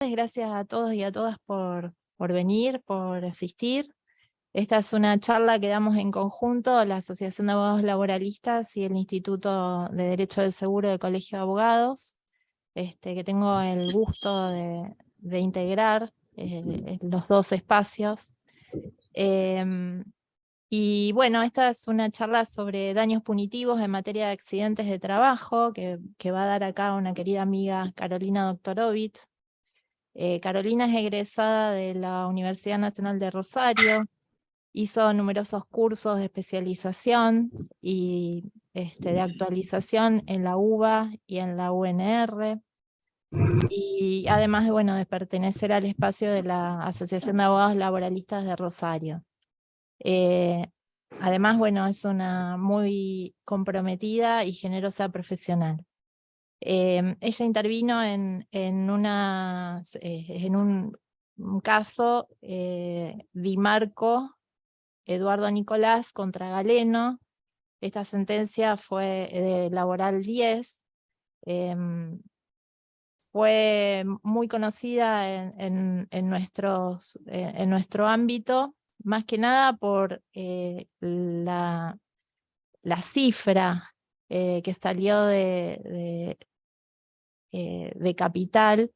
antes, gracias a todos y a todas por venir, por asistir. Esta es una charla que damos en conjunto la Asociación de Abogados Laboralistas y el Instituto de Derecho del Seguro del Colegio de Abogados, que tengo el gusto de integrar los dos espacios. Y bueno, esta es una charla sobre daños punitivos en materia de accidentes de trabajo que va a dar acá una querida amiga, Carolina Doktorovich. Carolina es egresada de la Universidad Nacional de Rosario, hizo numerosos cursos de especialización y de actualización en la UBA y en la UNR, y además de pertenecer al espacio de la Asociación de Abogados Laboralistas de Rosario. Además, es una muy comprometida y generosa profesional. Ella intervino en un caso Di Marco, Eduardo Nicolás contra Galeno. Esta sentencia fue de Laboral 10. Fue muy conocida en nuestro ámbito, más que nada por la cifra que salió de Capital,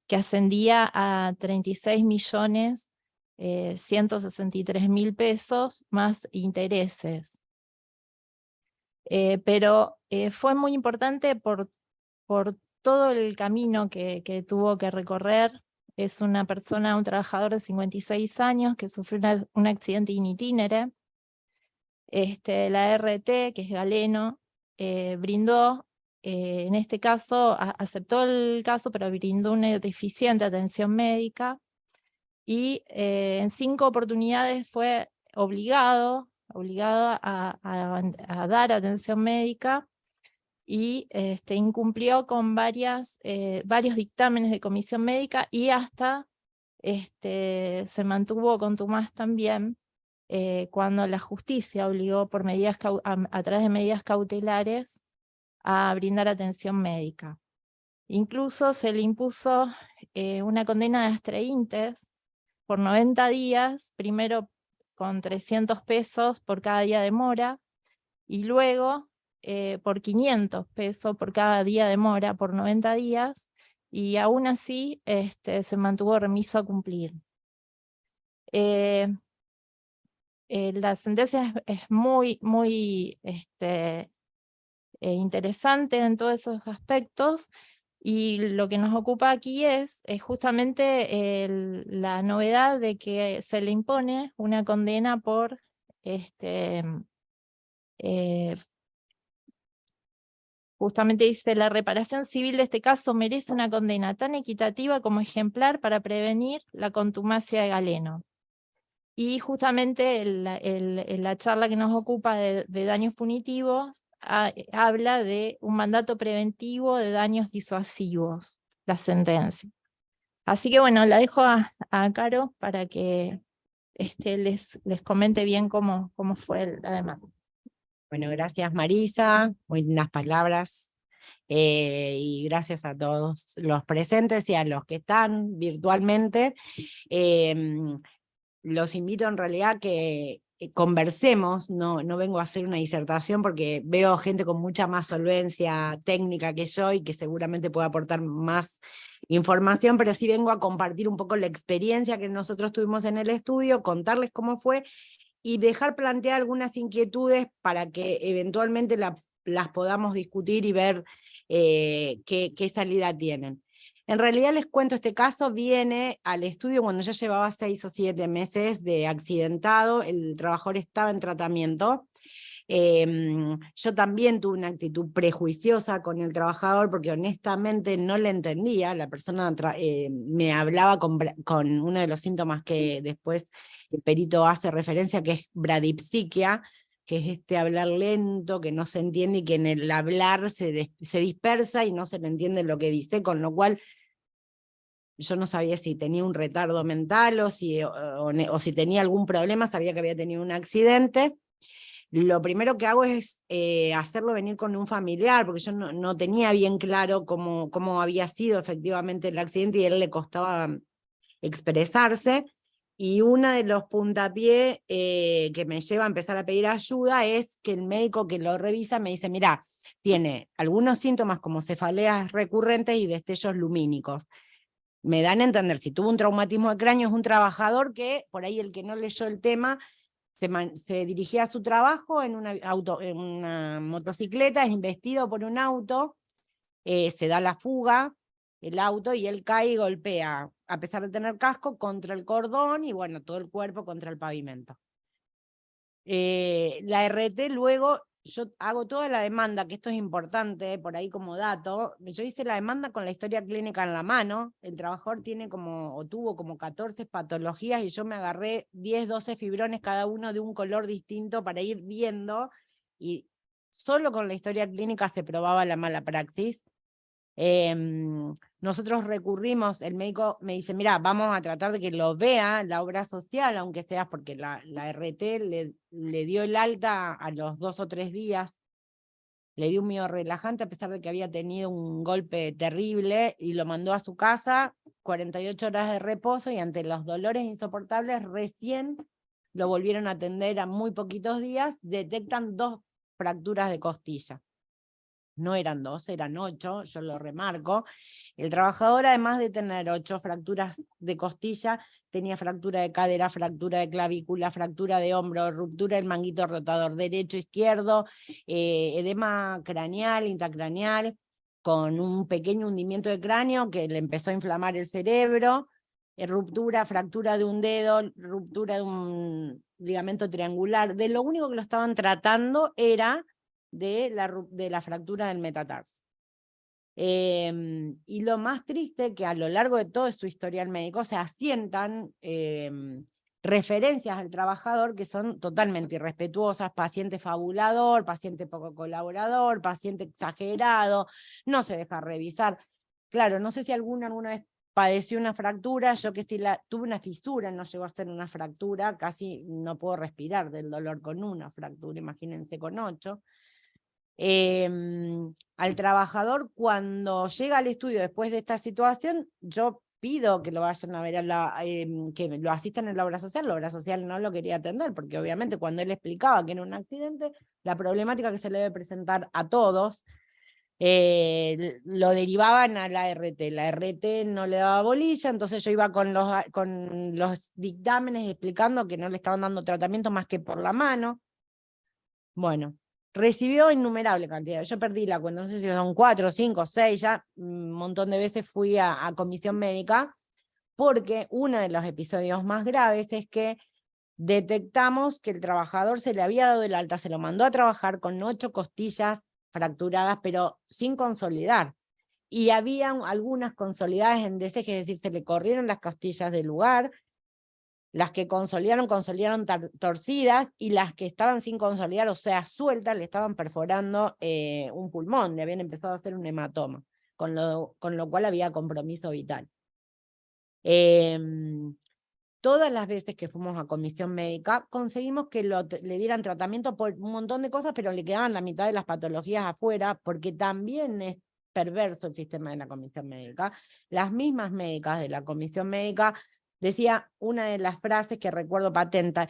que ascendía a 36.163.000 pesos más intereses. Pero fue muy importante por todo el camino que tuvo que recorrer. Es un trabajador de 56 años que sufrió un accidente in itinere. La RT, que es Galeno, brindó, en este caso, aceptó el caso, pero brindó una deficiente atención médica, y en 5 oportunidades fue obligado a dar atención médica, y incumplió con varios dictámenes de comisión médica, y hasta se mantuvo contumaz también cuando la justicia obligó por a través de medidas cautelares a brindar atención médica. Incluso se le impuso una condena de extraíntes por 90 días, primero con 300 pesos por cada día de mora, y luego por 500 pesos por cada día de mora por 90 días, y aún así se mantuvo remiso a cumplir. La sentencia es muy, muy interesante en todos esos aspectos, y lo que nos ocupa aquí es justamente la novedad de que se le impone una condena por justamente dice: la reparación civil de este caso merece una condena tan equitativa como ejemplar para prevenir la contumacia de Galeno. Y justamente la charla que nos ocupa de daños punitivos habla de un mandato preventivo de daños disuasivos, la sentencia. Así que la dejo a Caro para que les comente bien cómo fue la demanda. Bueno, gracias Marisa, muy lindas palabras, y gracias a todos los presentes y a los que están virtualmente. Los invito en realidad que conversemos, no vengo a hacer una disertación porque veo gente con mucha más solvencia técnica que yo y que seguramente puede aportar más información, pero sí vengo a compartir un poco la experiencia que nosotros tuvimos en el estudio, contarles cómo fue y dejar plantear algunas inquietudes para que eventualmente las podamos discutir y ver qué salida tienen. En realidad les cuento, este caso viene al estudio cuando ya llevaba 6 o 7 meses de accidentado, el trabajador estaba en tratamiento. Yo también tuve una actitud prejuiciosa con el trabajador porque honestamente no le entendía. La persona me hablaba con uno de los síntomas que después el perito hace referencia, que es bradipsiquia, que es hablar lento, que no se entiende y que en el hablar se dispersa y no se le entiende lo que dice, con lo cual yo no sabía si tenía un retardo mental o si tenía algún problema, sabía que había tenido un accidente. lo primero que hago es hacerlo venir con un familiar, porque yo no tenía bien claro cómo había sido efectivamente el accidente y a él le costaba expresarse. Y uno de los puntapiés que me lleva a empezar a pedir ayuda es que el médico que lo revisa me dice, mirá, tiene algunos síntomas como cefaleas recurrentes y destellos lumínicos. Me dan a entender, si tuvo un traumatismo de cráneo es un trabajador que, por ahí el que no leyó el tema, se dirigía a su trabajo en una motocicleta, es embestido por un auto, se da la fuga, el auto, y él cae y golpea, a pesar de tener casco, contra el cordón y bueno, todo el cuerpo contra el pavimento. La RT luego, yo hago toda la demanda, que esto es importante, por ahí como dato, yo hice la demanda con la historia clínica en la mano, el trabajador tuvo como 14 patologías y yo me agarré 10, 12 fibrones, cada uno de un color distinto para ir viendo, y solo con la historia clínica se probaba la mala praxis. Nosotros recurrimos, el médico me dice, mira, vamos a tratar de que lo vea la obra social, aunque sea porque la RT le dio el alta a los 2 o 3 días, le dio un miorrelajante a pesar de que había tenido un golpe terrible y lo mandó a su casa, 48 horas de reposo, y ante los dolores insoportables recién lo volvieron a atender a muy poquitos días, detectan 2 fracturas de costilla. No eran 2, eran 8, yo lo remarco. El trabajador, además de tener 8 fracturas de costilla, tenía fractura de cadera, fractura de clavícula, fractura de hombro, ruptura del manguito rotador derecho, izquierdo, edema craneal, intracraneal, con un pequeño hundimiento de cráneo que le empezó a inflamar el cerebro, fractura de un dedo, ruptura de un ligamento triangular. De lo único que lo estaban tratando era de la fractura del metatarso. Y lo más triste, que a lo largo de todo su historial médico se asientan referencias al trabajador que son totalmente irrespetuosas: paciente fabulador, paciente poco colaborador, paciente exagerado, no se deja revisar. Claro, no sé si alguna vez padeció una fractura, yo que sí tuve una fisura, no llegó a ser una fractura, casi no puedo respirar del dolor con una fractura, imagínense con 8. Al trabajador, cuando llega al estudio después de esta situación, yo pido que lo vayan a ver, que lo asistan en la obra social no lo quería atender, porque obviamente cuando él explicaba que era un accidente, la problemática que se le debe presentar a todos, lo derivaban a la RT no le daba bolilla, entonces yo iba con los dictámenes explicando que no le estaban dando tratamiento más que por la mano. Bueno, recibió innumerable cantidad, yo perdí la cuenta, no sé si son 4, 5, 6, ya un montón de veces fui a comisión médica, porque uno de los episodios más graves es que detectamos que el trabajador se le había dado el alta, se lo mandó a trabajar con 8 costillas fracturadas, pero sin consolidar. Y había algunas consolidadas en deseje, es decir, se le corrieron las costillas del lugar. Las que consolidaron torcidas, y las que estaban sin consolidar, o sea, sueltas, le estaban perforando un pulmón, le habían empezado a hacer un hematoma, con lo cual había compromiso vital. Todas las veces que fuimos a comisión médica, conseguimos que le dieran tratamiento por un montón de cosas, pero le quedaban la mitad de las patologías afuera, porque también es perverso el sistema de la comisión médica. Las mismas médicas de la comisión médica, decía una de las frases que recuerdo patente,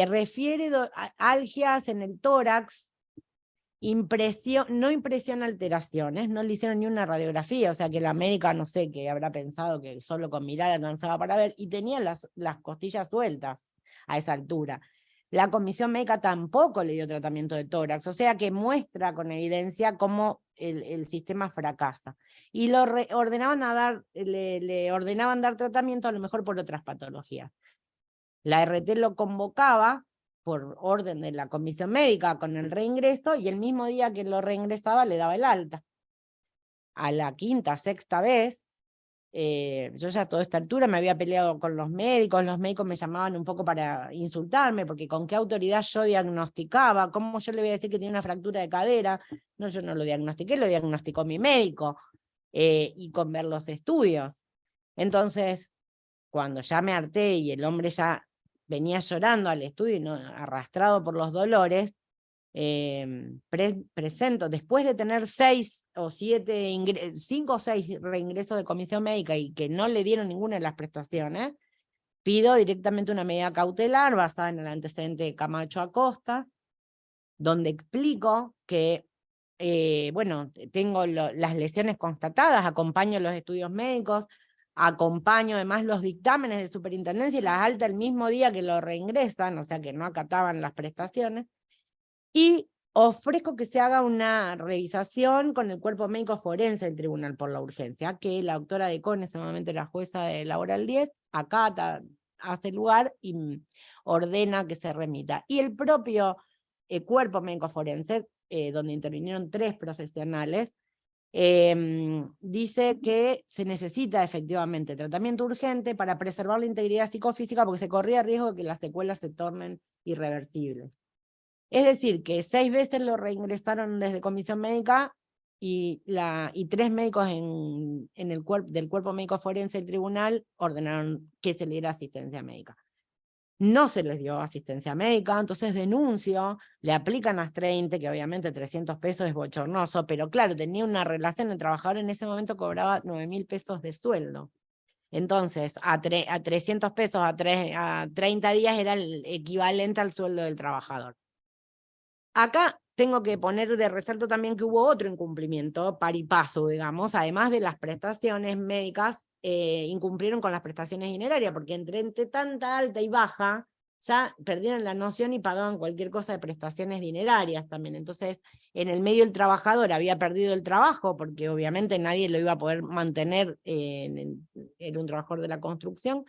refiere a algias en el tórax, no impresiona alteraciones, no le hicieron ni una radiografía, o sea que la médica, no sé, que habrá pensado que solo con mirar alcanzaba para ver, y tenía las costillas sueltas a esa altura. La comisión médica tampoco le dio tratamiento de tórax, o sea que muestra con evidencia cómo el sistema fracasa. Y le ordenaban dar tratamiento a lo mejor por otras patologías. La RT lo convocaba por orden de la comisión médica con el reingreso, y el mismo día que lo reingresaba le daba el alta. A la 5ª, 6ª vez, yo ya a toda esta altura me había peleado con los médicos me llamaban un poco para insultarme, porque con qué autoridad yo diagnosticaba, cómo yo le voy a decir que tiene una fractura de cadera. No, yo no lo diagnostiqué, lo diagnosticó mi médico, y con ver los estudios. Entonces, cuando ya me harté y el hombre ya venía llorando al estudio y arrastrado por los dolores, presento, después de tener 5 o 6 reingresos de comisión médica y que no le dieron ninguna de las prestaciones, pido directamente una medida cautelar basada en el antecedente de Camacho Acosta, donde explico que, bueno, tengo las lesiones constatadas, acompaño los estudios médicos, acompaño además los dictámenes de superintendencia y las altas el mismo día que lo reingresan, o sea que no acataban las prestaciones, y ofrezco que se haga una revisación con el cuerpo médico forense del tribunal por la urgencia, que la doctora Decón en ese momento era jueza de Laboral 10, acata, hace lugar y ordena que se remita. Y el propio cuerpo médico forense, donde intervinieron 3 profesionales, dice que se necesita efectivamente tratamiento urgente para preservar la integridad psicofísica porque se corría riesgo de que las secuelas se tornen irreversibles. Es decir, que 6 veces lo reingresaron desde comisión médica y 3 médicos del cuerpo médico forense del tribunal ordenaron que se le diera asistencia médica. No se les dio asistencia médica, entonces denuncio, le aplican las 30, que obviamente 300 pesos es bochornoso, pero claro, tenía una relación, el trabajador en ese momento cobraba 9.000 pesos de sueldo. Entonces, a 300 pesos a 30 días era el equivalente al sueldo del trabajador. Acá tengo que poner de resalto también que hubo otro incumplimiento, par y paso, digamos, además de las prestaciones médicas, incumplieron con las prestaciones dinerarias, porque entre tanta alta y baja, ya perdieron la noción y pagaban cualquier cosa de prestaciones dinerarias también. Entonces, en el medio el trabajador había perdido el trabajo, porque obviamente nadie lo iba a poder mantener, era un trabajador de la construcción,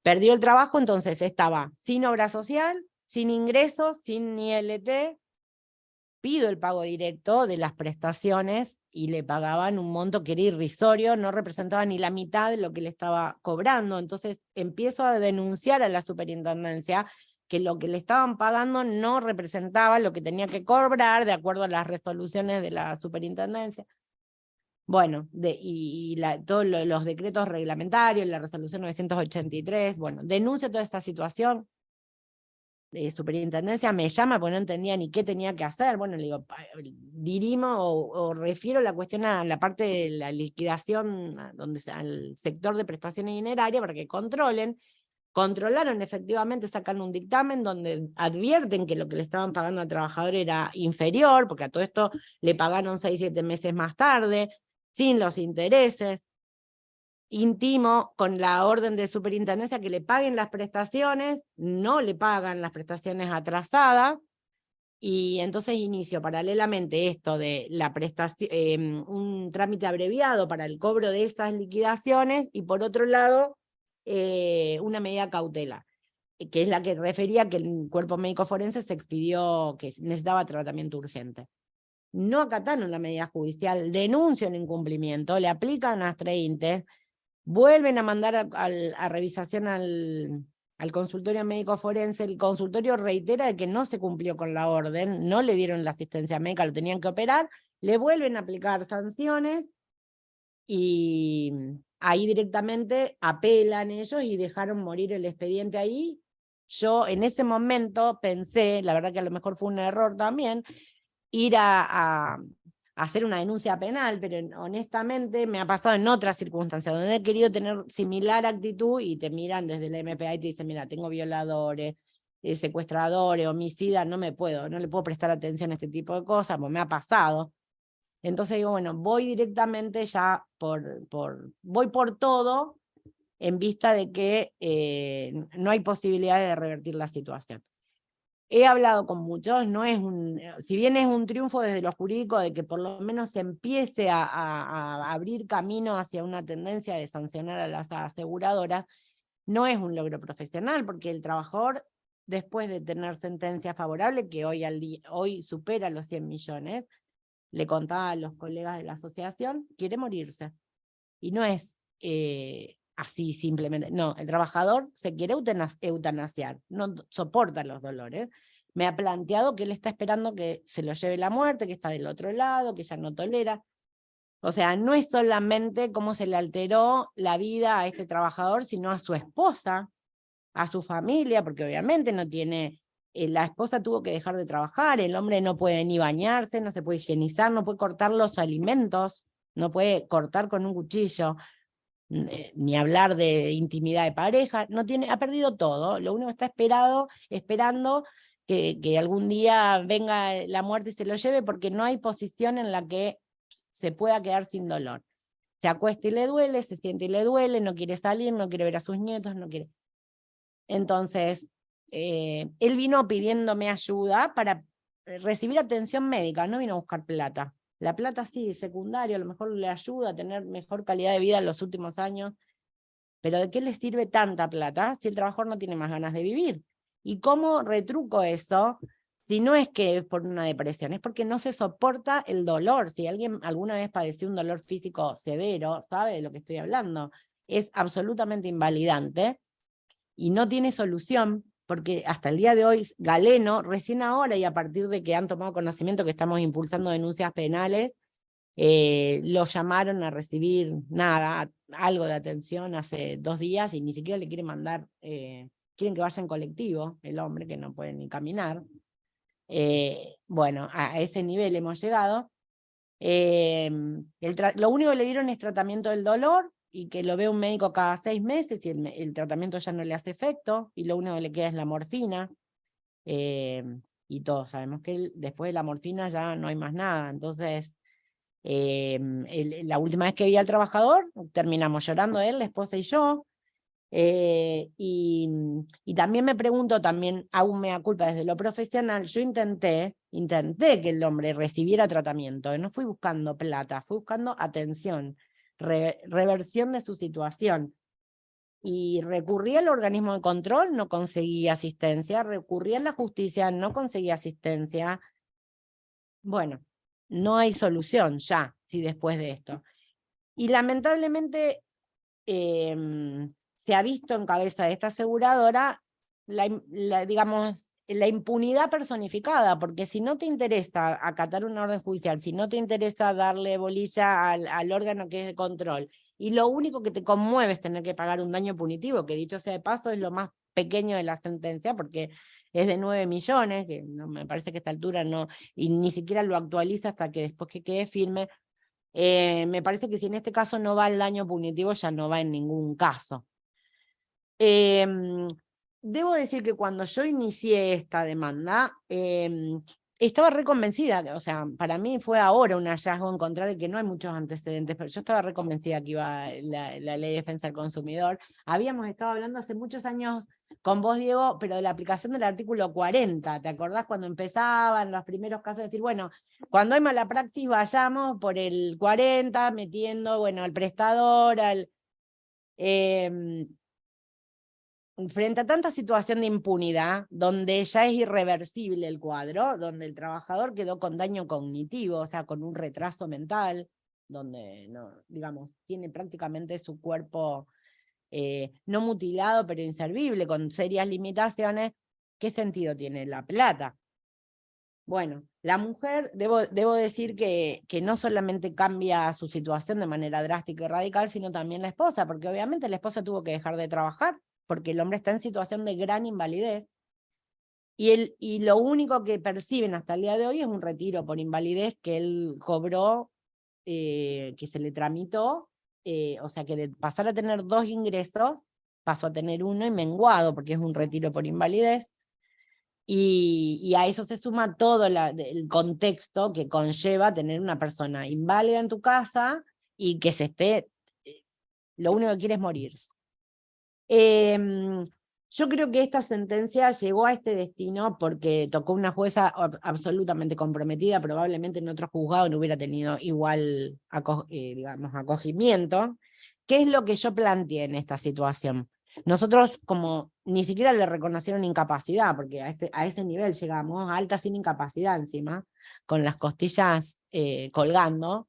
perdió el trabajo, entonces estaba sin obra social, sin ingresos, sin ILT, pido el pago directo de las prestaciones y le pagaban un monto que era irrisorio, no representaba ni la mitad de lo que le estaba cobrando. Entonces empiezo a denunciar a la superintendencia que lo que le estaban pagando no representaba lo que tenía que cobrar de acuerdo a las resoluciones de la superintendencia. Bueno, todos los decretos reglamentarios, la resolución 983, bueno, denuncio toda esta situación. Superintendencia me llama porque no entendía ni qué tenía que hacer. Bueno, le digo, dirimo o refiero la cuestión a la parte de la liquidación, al sector de prestaciones dinerarias para que controlen. Controlaron efectivamente, sacan un dictamen donde advierten que lo que le estaban pagando al trabajador era inferior, porque a todo esto le pagaron 6, 7 meses más tarde, sin los intereses. Intimo con la orden de superintendencia que le paguen las prestaciones, no le pagan las prestaciones atrasadas, y entonces inicio paralelamente esto de la prestación, un trámite abreviado para el cobro de esas liquidaciones, y por otro lado, una medida cautelar, que es la que refería que el cuerpo médico forense se expidió que necesitaba tratamiento urgente. No acataron la medida judicial, denuncian el incumplimiento, le aplican las 30, vuelven a mandar a revisación al consultorio médico forense, el consultorio reitera de que no se cumplió con la orden, no le dieron la asistencia médica, lo tenían que operar, le vuelven a aplicar sanciones y ahí directamente apelan ellos y dejaron morir el expediente ahí. Yo en ese momento pensé, la verdad que a lo mejor fue un error también, ir a hacer una denuncia penal, pero honestamente me ha pasado en otras circunstancias, donde he querido tener similar actitud y te miran desde la MPA y te dicen, mira, tengo violadores, secuestradores, homicidas, no le puedo prestar atención a este tipo de cosas, pues me ha pasado. Entonces digo, bueno, voy directamente ya voy por todo en vista de que no hay posibilidad de revertir la situación. He hablado con muchos, si bien es un triunfo desde lo jurídico de que por lo menos se empiece a abrir camino hacia una tendencia de sancionar a las aseguradoras, no es un logro profesional, porque el trabajador, después de tener sentencia favorable, que hoy supera los 100 millones, le contaba a los colegas de la asociación, quiere morirse. Y no es así simplemente. No, el trabajador se quiere eutanasiar, no soporta los dolores. Me ha planteado que él está esperando que se lo lleve la muerte, que está del otro lado, que ya no tolera. O sea, no es solamente cómo se le alteró la vida a este trabajador, sino a su esposa, a su familia, porque obviamente no tiene, la esposa tuvo que dejar de trabajar, el hombre no puede ni bañarse, no se puede higienizar, no puede cortar los alimentos, no puede cortar con un cuchillo, ni hablar de intimidad de pareja, no tiene, ha perdido todo, lo único que está esperando que algún día venga la muerte y se lo lleve, porque no hay posición en la que se pueda quedar sin dolor. Se acuesta y le duele, se siente y le duele, no quiere salir, no quiere ver a sus nietos, no quiere. Entonces, él vino pidiéndome ayuda para recibir atención médica, no vino a buscar plata. La plata sí, secundario, a lo mejor le ayuda a tener mejor calidad de vida en los últimos años, pero ¿de qué le sirve tanta plata si el trabajador no tiene más ganas de vivir? ¿Y cómo retruco eso? Si no es que es por una depresión, es porque no se soporta el dolor. Si alguien alguna vez padeció un dolor físico severo, sabe de lo que estoy hablando. Es absolutamente invalidante y no tiene solución, porque hasta el día de hoy Galeno, recién ahora y a partir de que han tomado conocimiento que estamos impulsando denuncias penales, lo llamaron a recibir nada, algo de atención hace 2 días y ni siquiera le quieren mandar, quieren que vaya en colectivo, el hombre que no puede ni caminar. Bueno, a ese nivel hemos llegado. Lo único que le dieron es tratamiento del dolor y que lo ve un médico cada 6 meses y el tratamiento ya no le hace efecto y lo único que le queda es la morfina. Y todos sabemos que después de la morfina ya no hay más nada. Entonces, la última vez que vi al trabajador, terminamos llorando él, la esposa y yo. Y también me pregunto, también hago un mea culpa desde lo profesional, yo intenté que el hombre recibiera tratamiento, no fui buscando plata, fui buscando atención, reversión de su situación. Y recurrí al organismo de control, no conseguí asistencia, recurrí a la justicia, no conseguí asistencia. Bueno, no hay solución ya, si después de esto. Y lamentablemente se ha visto en cabeza de esta aseguradora digamos, la impunidad personificada, porque si no te interesa acatar una orden judicial, si no te interesa darle bolilla al órgano que es de control, y lo único que te conmueve es tener que pagar un daño punitivo, que dicho sea de paso es lo más pequeño de la sentencia, porque es de 9 millones, que no, me parece que a esta altura no, y ni siquiera lo actualiza hasta que después que quede firme. Me parece que si en este caso no va el daño punitivo, ya no va en ningún caso. Debo decir que cuando yo inicié esta demanda, estaba reconvencida, o sea, para mí fue ahora un hallazgo encontrar que no hay muchos antecedentes, pero yo estaba reconvencida que iba la ley de defensa del consumidor. Habíamos estado hablando hace muchos años con vos, Diego, pero de la aplicación del artículo 40, ¿te acordás cuando empezaban los primeros casos de decir, bueno, cuando hay mala praxis vayamos por el 40, metiendo, bueno, al prestador, frente a tanta situación de impunidad, donde ya es irreversible el cuadro, donde el trabajador quedó con daño cognitivo, o sea, con un retraso mental, donde, no, digamos, tiene prácticamente su cuerpo no mutilado, pero inservible, con serias limitaciones, ¿qué sentido tiene la plata? Bueno, la mujer, debo decir que no solamente cambia su situación de manera drástica y radical, sino también la esposa, porque obviamente la esposa tuvo que dejar de trabajar, porque el hombre está en situación de gran invalidez, y lo único que perciben hasta el día de hoy es un retiro por invalidez que él cobró, que se le tramitó, o sea que de pasar a tener 2 ingresos, pasó a tener 1 y menguado, porque es un retiro por invalidez. Y a eso se suma todo el contexto que conlleva tener una persona inválida en tu casa y que lo único que quiere es morirse. Yo creo que esta sentencia llegó a este destino porque tocó una jueza absolutamente comprometida, probablemente en otro juzgado no hubiera tenido igual digamos, acogimiento. ¿Qué es lo que yo planteé en esta situación? Nosotros como ni siquiera le reconocieron incapacidad, porque a ese nivel llegamos, alta sin incapacidad encima, con las costillas colgando.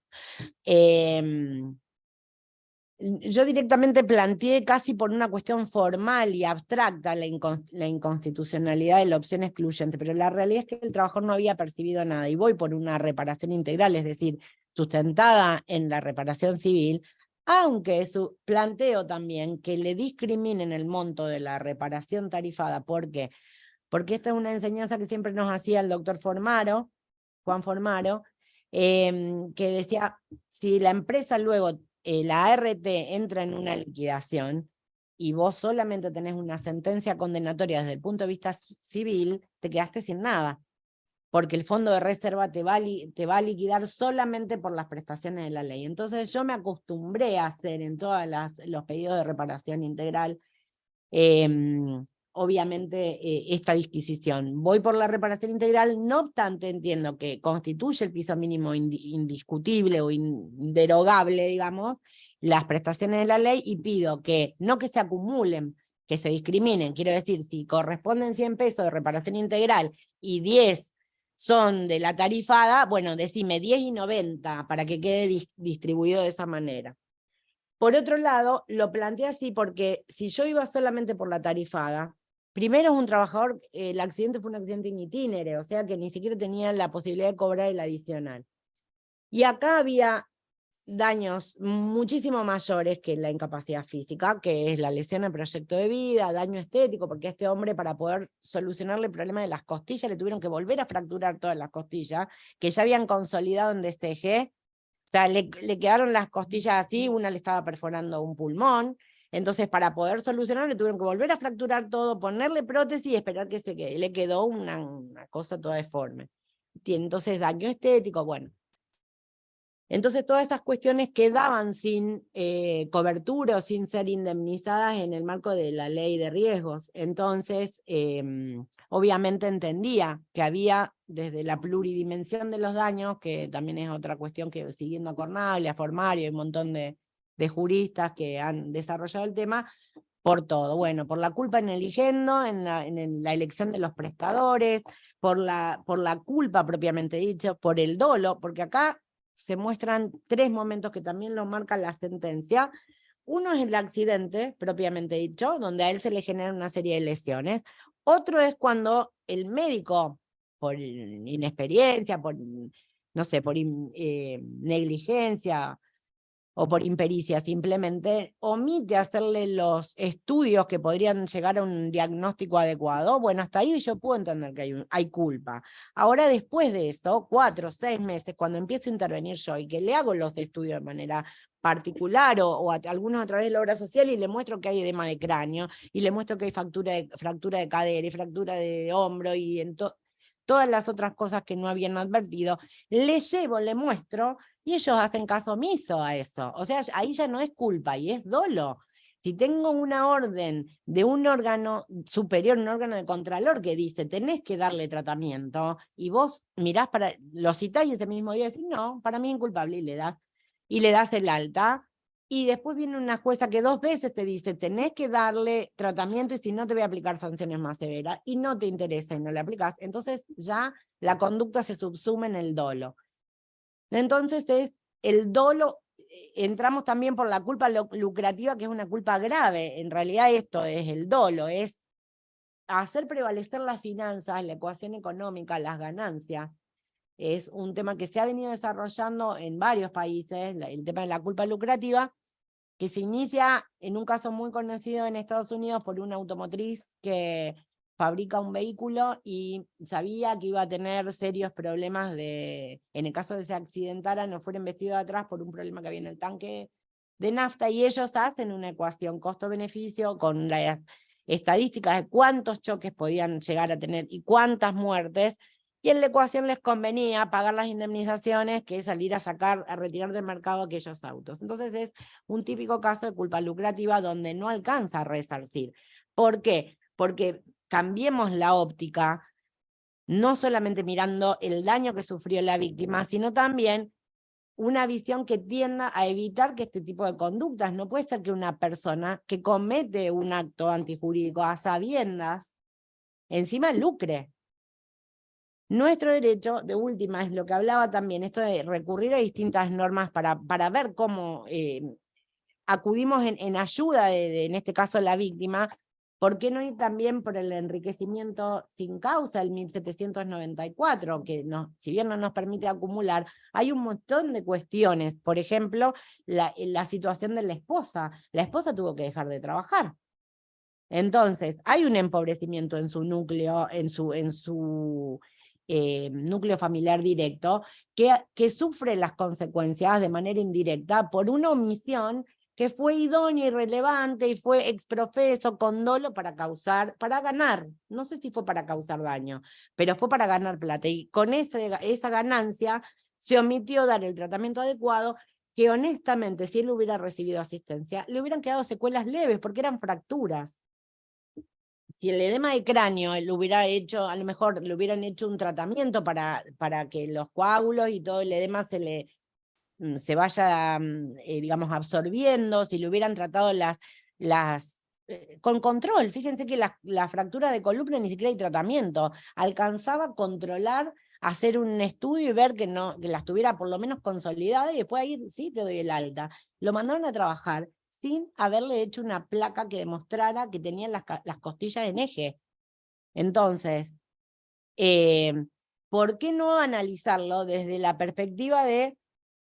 Yo directamente planteé casi por una cuestión formal y abstracta la inconstitucionalidad de la opción excluyente, pero la realidad es que el trabajador no había percibido nada, y voy por una reparación integral, es decir, sustentada en la reparación civil, Aunque planteo también que le discriminen el monto de la reparación tarifada. ¿Por qué? Porque esta es una enseñanza que siempre nos hacía el doctor Formaro, Juan Formaro, que decía, si la empresa luego, la ART, entra en una liquidación, y vos solamente tenés una sentencia condenatoria desde el punto de vista civil, te quedaste sin nada, porque el fondo de reserva te va a liquidar solamente por las prestaciones de la ley. Entonces yo me acostumbré a hacer en todos los pedidos de reparación integral, obviamente esta disquisición. Voy por la reparación integral, no obstante entiendo que constituye el piso mínimo indiscutible o inderogable, digamos, las prestaciones de la ley, y pido que no que se acumulen, que se discriminen. Quiero decir, si corresponden 100 pesos de reparación integral y 10 son de la tarifada, bueno, decime 10 y 90 para que quede distribuido de esa manera. Por otro lado, lo planteé así porque si yo iba solamente por la tarifada, primero es un trabajador, el accidente fue un accidente in itinere, o sea que ni siquiera tenía la posibilidad de cobrar el adicional. Y acá había daños muchísimo mayores que la incapacidad física, que es la lesión del proyecto de vida, daño estético, porque a este hombre, para poder solucionarle el problema de las costillas, le tuvieron que volver a fracturar todas las costillas, que ya habían consolidado en DCG. O sea, le quedaron las costillas así, una le estaba perforando un pulmón, entonces para poder solucionar le tuvieron que volver a fracturar todo, ponerle prótesis y esperar que se quede. Le quedó una cosa toda deforme. Tiene entonces daño estético, bueno. Entonces todas esas cuestiones quedaban sin cobertura o sin ser indemnizadas en el marco de la ley de riesgos. Entonces, obviamente entendía que había desde la pluridimensión de los daños, que también es otra cuestión que siguiendo a Cornaglia, a Formario y un montón de juristas que han desarrollado el tema, por todo. Bueno, por la culpa en el ligendo, en la elección de los prestadores, por la culpa propiamente dicho, por el dolo, porque acá se muestran 3 momentos que también lo marca la sentencia. Uno es el accidente, propiamente dicho, donde a él se le generan una serie de lesiones. Otro es cuando el médico, por inexperiencia, por, no sé, por negligencia o por impericia simplemente, omite hacerle los estudios que podrían llegar a un diagnóstico adecuado. Bueno, hasta ahí yo puedo entender que hay culpa. Ahora, después de eso, 4 o 6 meses, cuando empiezo a intervenir yo y que le hago los estudios de manera particular o algunos a través de la obra social y le muestro que hay edema de cráneo, y le muestro que hay fractura de cadera y fractura de hombro y todas las otras cosas que no habían advertido, le llevo, le muestro, y ellos hacen caso omiso a eso. O sea, ahí ya no es culpa, y es dolo. Si tengo una orden de un órgano superior, un órgano de contralor que dice, tenés que darle tratamiento, y vos mirás lo citás y ese mismo día decís, no, para mí es inculpable, y le das el alta, y después viene una jueza que 2 veces te dice, tenés que darle tratamiento y si no te voy a aplicar sanciones más severas, y no te interesa y no le aplicás, entonces ya la conducta se subsume en el dolo. Entonces es el dolo, entramos también por la culpa lucrativa, que es una culpa grave. En realidad esto es el dolo, es hacer prevalecer las finanzas, la ecuación económica, las ganancias. Es un tema que se ha venido desarrollando en varios países, el tema de la culpa lucrativa, que se inicia en un caso muy conocido en Estados Unidos por una automotriz que fabrica un vehículo y sabía que iba a tener serios problemas en el caso de que se accidentara, no fuera embestido de atrás por un problema que había en el tanque de nafta, y ellos hacen una ecuación costo-beneficio con las estadísticas de cuántos choques podían llegar a tener y cuántas muertes, y en la ecuación les convenía pagar las indemnizaciones que salir a retirar del mercado aquellos autos. Entonces es un típico caso de culpa lucrativa donde no alcanza a resarcir. ¿Por qué? Porque cambiemos la óptica, no solamente mirando el daño que sufrió la víctima, sino también una visión que tienda a evitar que este tipo de conductas, no puede ser que una persona que comete un acto antijurídico a sabiendas, encima lucre. Nuestro derecho, de última, es lo que hablaba también, esto de recurrir a distintas normas para ver cómo acudimos en ayuda en este caso, la víctima, ¿Por qué no ir también por el enriquecimiento sin causa, el 1794, que no, si bien no nos permite acumular, hay un montón de cuestiones? Por ejemplo, la situación de la esposa. La esposa tuvo que dejar de trabajar. Entonces, hay un empobrecimiento en su núcleo, en su núcleo familiar directo, que sufre las consecuencias de manera indirecta por una omisión que fue idónea y relevante y fue exprofeso, con dolo para ganar, no sé si fue para causar daño, pero fue para ganar plata, y con esa ganancia se omitió dar el tratamiento adecuado, que honestamente, si él hubiera recibido asistencia, le hubieran quedado secuelas leves, porque eran fracturas. Si el edema de cráneo lo hubiera hecho, a lo mejor le hubieran hecho un tratamiento para que los coágulos y todo el edema se vaya, digamos, absorbiendo, si le hubieran tratado con control. Fíjense que la fractura de columna ni siquiera hay tratamiento, alcanzaba a controlar, hacer un estudio y ver que las tuviera por lo menos consolidadas, y después ahí sí te doy el alta. Lo mandaron a trabajar sin haberle hecho una placa que demostrara que tenían las costillas en eje. Entonces, ¿por qué no analizarlo desde la perspectiva de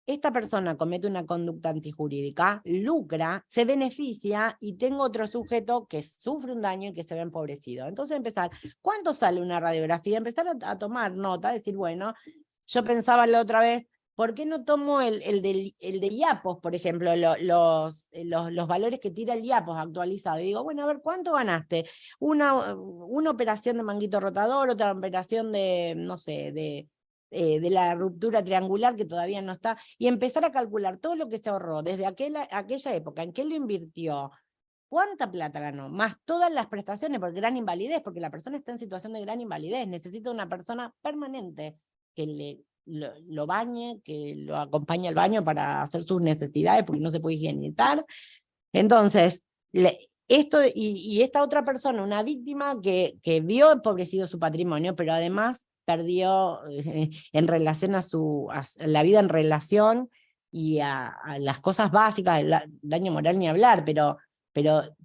esta persona comete una conducta antijurídica, lucra, se beneficia, y tengo otro sujeto que sufre un daño y que se ve empobrecido? Entonces empezar, ¿cuánto sale una radiografía? Empezar a tomar nota, decir, bueno, yo pensaba la otra vez, ¿por qué no tomo el de IAPOS, por ejemplo, los valores que tira el IAPOS actualizado? Y digo, bueno, a ver, ¿cuánto ganaste? Una operación de manguito rotador, otra operación de, no sé, de la ruptura triangular que todavía no está, y empezar a calcular todo lo que se ahorró desde aquella época, en qué lo invirtió, cuánta plata ganó, más todas las prestaciones por gran invalidez, porque la persona está en situación de gran invalidez, necesita una persona permanente que lo bañe, que lo acompañe al baño para hacer sus necesidades, porque no se puede higienizar. Entonces, y esta otra persona, una víctima que vio empobrecido su patrimonio, pero además perdió en relación a la vida en relación y a las cosas básicas, el daño moral ni hablar, pero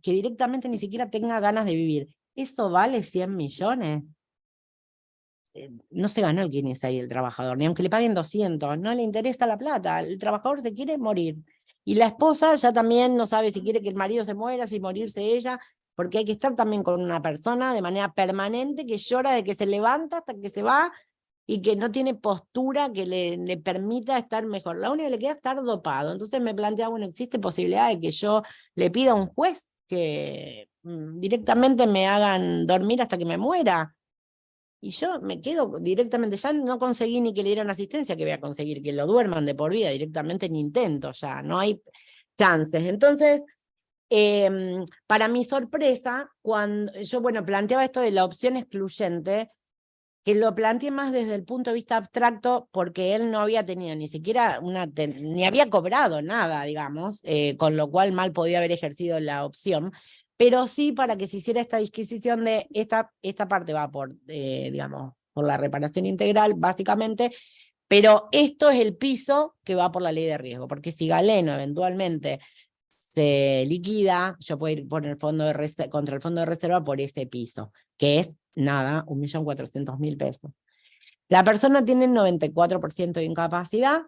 que directamente ni siquiera tenga ganas de vivir. ¿Eso vale 100 millones? No se ganó el quién es ahí el trabajador, ni aunque le paguen 200, no le interesa la plata, el trabajador se quiere morir. Y la esposa ya también no sabe si quiere que el marido se muera, si morirse ella, porque hay que estar también con una persona de manera permanente que llora de que se levanta hasta que se va y que no tiene postura que le permita estar mejor. La única que le queda es estar dopado. Entonces me plantea, bueno, ¿existe posibilidad de que yo le pida a un juez que directamente me hagan dormir hasta que me muera? Y yo me quedo directamente, ya no conseguí ni que le dieran asistencia, que voy a conseguir que lo duerman de por vida, directamente ni intento, ya no hay chances. Entonces, para mi sorpresa, cuando yo, bueno, planteaba esto de la opción excluyente, que lo planteé más desde el punto de vista abstracto, porque él no había tenido ni siquiera ni había cobrado nada, digamos, con lo cual mal podía haber ejercido la opción, pero sí para que se hiciera esta disquisición de esta parte va por, digamos, por la reparación integral, básicamente, pero esto es el piso que va por la ley de riesgo, porque si Galeno eventualmente se liquida, yo puedo ir por contra el fondo de reserva por ese piso, que es nada, 1.400.000 pesos. La persona tiene 94% de incapacidad,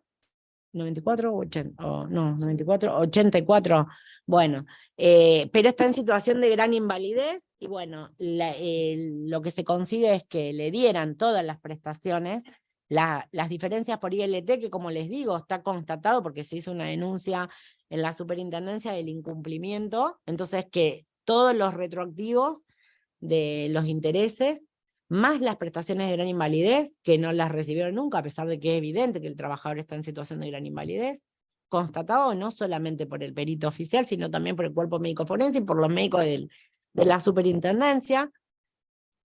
94 o 80, no, 94, 84, bueno, pero está en situación de gran invalidez, y bueno, lo que se consigue es que le dieran todas las prestaciones. Las diferencias por ILT, que como les digo, está constatado porque se hizo una denuncia en la superintendencia del incumplimiento, entonces que todos los retroactivos de los intereses, más las prestaciones de gran invalidez, que no las recibieron nunca, a pesar de que es evidente que el trabajador está en situación de gran invalidez, constatado no solamente por el perito oficial, sino también por el cuerpo médico forense y por los médicos de la superintendencia.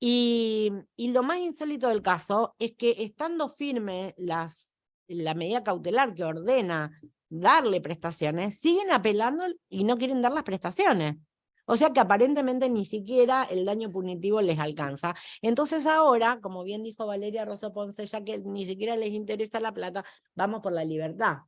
Y lo más insólito del caso es que, estando firme la medida cautelar que ordena darle prestaciones, siguen apelando y no quieren dar las prestaciones. O sea que aparentemente ni siquiera el daño punitivo les alcanza. Entonces ahora, como bien dijo Valeria Rosso Ponce, ya que ni siquiera les interesa la plata, vamos por la libertad.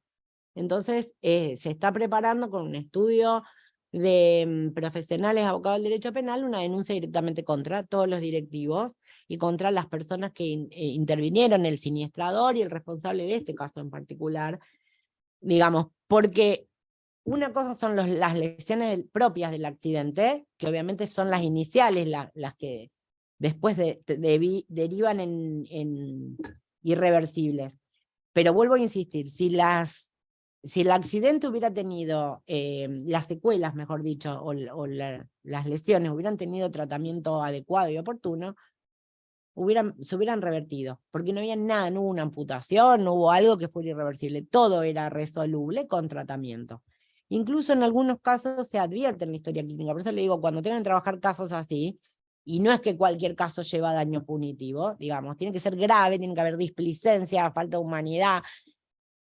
Entonces se está preparando con un estudio de profesionales abogados del derecho penal una denuncia directamente contra todos los directivos y contra las personas que intervinieron, el siniestrador y el responsable de este caso en particular, digamos, porque una cosa son las lesiones propias del accidente, que obviamente son las iniciales, las que después derivan en irreversibles. Pero vuelvo a insistir, si el accidente hubiera tenido, las secuelas, mejor dicho, las lesiones hubieran tenido tratamiento adecuado y oportuno, se hubieran revertido, porque no había nada, no hubo una amputación, no hubo algo que fuera irreversible, todo era resoluble con tratamiento. Incluso en algunos casos se advierte en la historia clínica, por eso le digo, cuando tengan que trabajar casos así, y no es que cualquier caso lleva daño punitivo, digamos, tiene que ser grave, tiene que haber displicencia, falta de humanidad,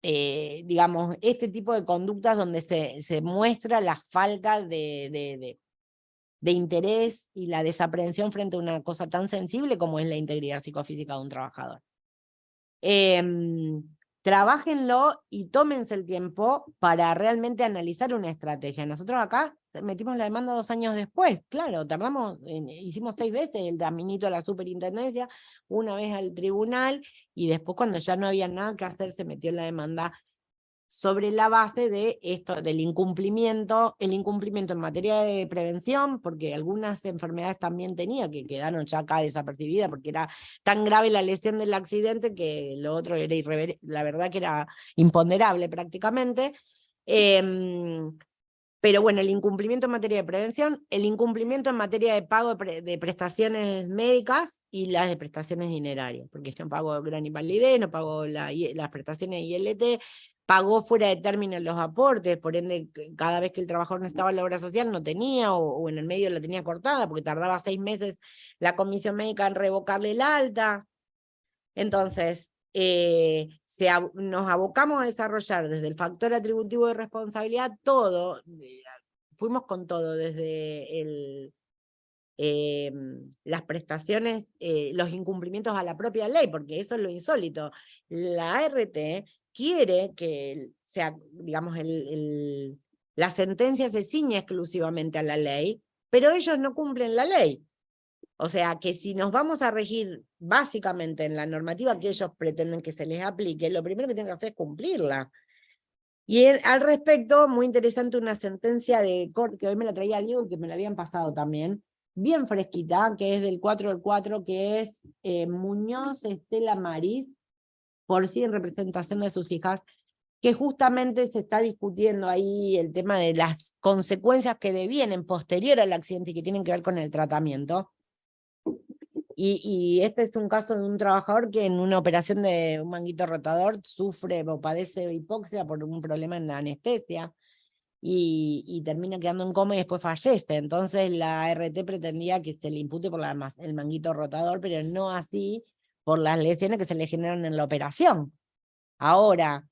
digamos, este tipo de conductas donde se muestra la falta de interés y la desaprehensión frente a una cosa tan sensible como es la integridad psicofísica de un trabajador. Trabájenlo y tómense el tiempo para realmente analizar una estrategia. Nosotros acá metimos la demanda 2 años después, claro, hicimos 6 veces el caminito a la superintendencia, 1 vez al tribunal, y después cuando ya no había nada que hacer se metió la demanda sobre la base de esto, del incumplimiento, el incumplimiento en materia de prevención, porque algunas enfermedades también tenía que quedaron ya acá desapercibidas, porque era tan grave la lesión del accidente que lo otro era la verdad que era imponderable prácticamente. Pero bueno, el incumplimiento en materia de prevención, el incumplimiento en materia de pago de prestaciones médicas y las de prestaciones dinerarias, porque yo no pago gran invalidez, no pago las prestaciones de ILT, pagó fuera de término los aportes, por ende cada vez que el trabajador necesitaba la obra social no tenía, o en el medio la tenía cortada, porque tardaba 6 meses la comisión médica en revocarle el alta. Entonces, nos abocamos a desarrollar desde el factor atributivo de responsabilidad todo, fuimos con todo, desde las prestaciones, los incumplimientos a la propia ley, porque eso es lo insólito. La ART quiere que sea, digamos, la sentencia se ciñe exclusivamente a la ley, pero ellos no cumplen la ley. O sea, que si nos vamos a regir básicamente en la normativa que ellos pretenden que se les aplique, lo primero que tienen que hacer es cumplirla. Y al respecto, muy interesante una sentencia de corte, que hoy me la traía Diego y que me la habían pasado también, bien fresquita, que es del 4/4, que es Muñoz Estela Maris, por sí en representación de sus hijas, que justamente se está discutiendo ahí el tema de las consecuencias que devienen posterior al accidente y que tienen que ver con el tratamiento. Y este es un caso de un trabajador que en una operación de un manguito rotador sufre o padece hipoxia por un problema en la anestesia y termina quedando en coma y después fallece. Entonces la ART pretendía que se le impute por el manguito rotador, pero no así por las lesiones que se le generan en la operación. Ahora,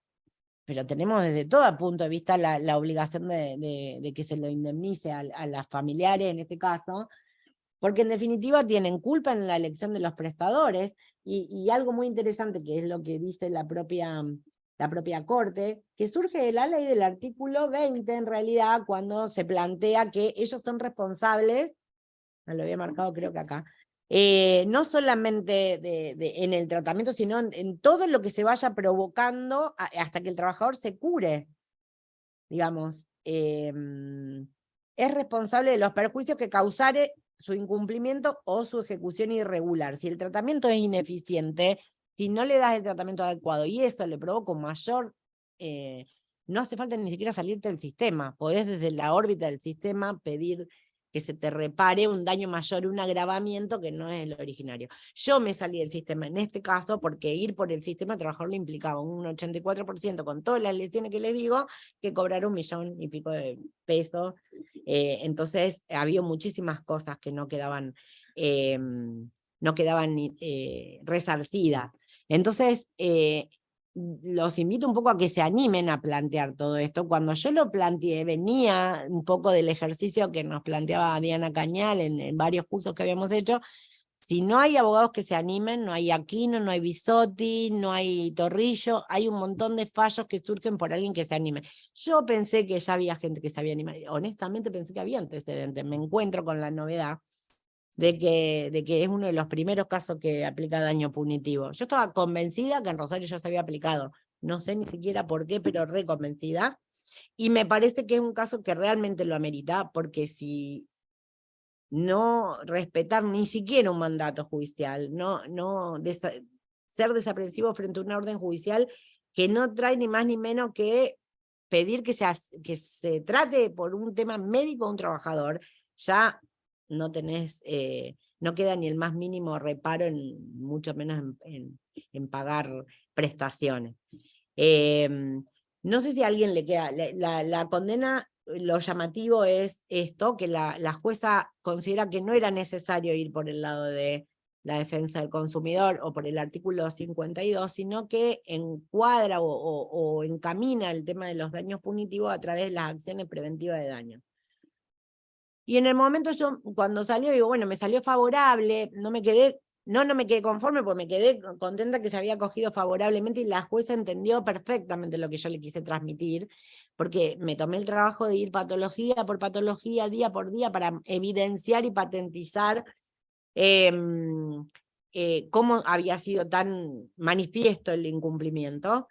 pero tenemos desde todo punto de vista la obligación de que se lo indemnice a las familiares en este caso, porque en definitiva tienen culpa en la elección de los prestadores, y algo muy interesante que es lo que dice la propia Corte, que surge de la ley del artículo 20 en realidad, cuando se plantea que ellos son responsables, me lo había marcado creo que acá, no solamente en el tratamiento, sino en todo lo que se vaya provocando hasta que el trabajador se cure, digamos. Es responsable de los perjuicios que causare su incumplimiento o su ejecución irregular. Si el tratamiento es ineficiente, si no le das el tratamiento adecuado y eso le provoca un mayor, no hace falta ni siquiera salirte del sistema, podés desde la órbita del sistema pedir que se te repare un daño mayor, un agravamiento que no es el originario. Yo me salí del sistema en este caso porque ir por el sistema trabajador le implicaba un 84% con todas las lesiones que les digo, que cobrar 1 millón y pico de pesos. Entonces había muchísimas cosas que no quedaban resarcidas. Entonces, los invito un poco a que se animen a plantear todo esto. Cuando yo lo planteé, venía un poco del ejercicio que nos planteaba Diana Cañal en varios cursos que habíamos hecho, Si no hay abogados que se animen, no hay Aquino, no hay Bisotti, no hay Torrillo, hay un montón de fallos que surgen por alguien que se anime. Yo pensé que ya había gente que se había animado, honestamente pensé que había antecedentes, me encuentro con la novedad de que es uno de los primeros casos que aplica daño punitivo. Yo estaba convencida que en Rosario ya se había aplicado, no sé ni siquiera por qué, pero reconvencida, y me parece que es un caso que realmente lo amerita, porque si no respetar ni siquiera un mandato judicial, ser desaprensivo frente a una orden judicial que no trae ni más ni menos que pedir que se trate por un tema médico a un trabajador, ya no tenés, no queda ni el más mínimo reparo, mucho menos en pagar prestaciones. No sé si a alguien le queda, la condena, lo llamativo es esto, que la jueza considera que no era necesario ir por el lado de la defensa del consumidor o por el artículo 52, sino que encuadra o encamina el tema de los daños punitivos a través de las acciones preventivas de daño. Y en el momento yo, cuando salió, digo, bueno, me salió favorable, no me quedé conforme, porque me quedé contenta que se había acogido favorablemente y la jueza entendió perfectamente lo que yo le quise transmitir, porque me tomé el trabajo de ir patología por patología, día por día, para evidenciar y patentizar cómo había sido tan manifiesto el incumplimiento,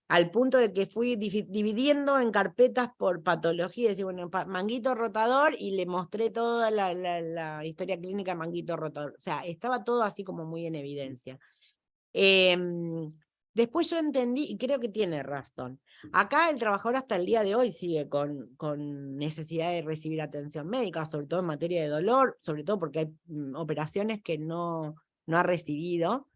al punto de que fui dividiendo en carpetas por patología, decir, bueno, manguito rotador, y le mostré toda la historia clínica de manguito rotador. O sea, estaba todo así como muy en evidencia. Después yo entendí, y creo que tiene razón, acá el trabajador hasta el día de hoy sigue con necesidad de recibir atención médica, sobre todo en materia de dolor, sobre todo porque hay operaciones que no ha recibido.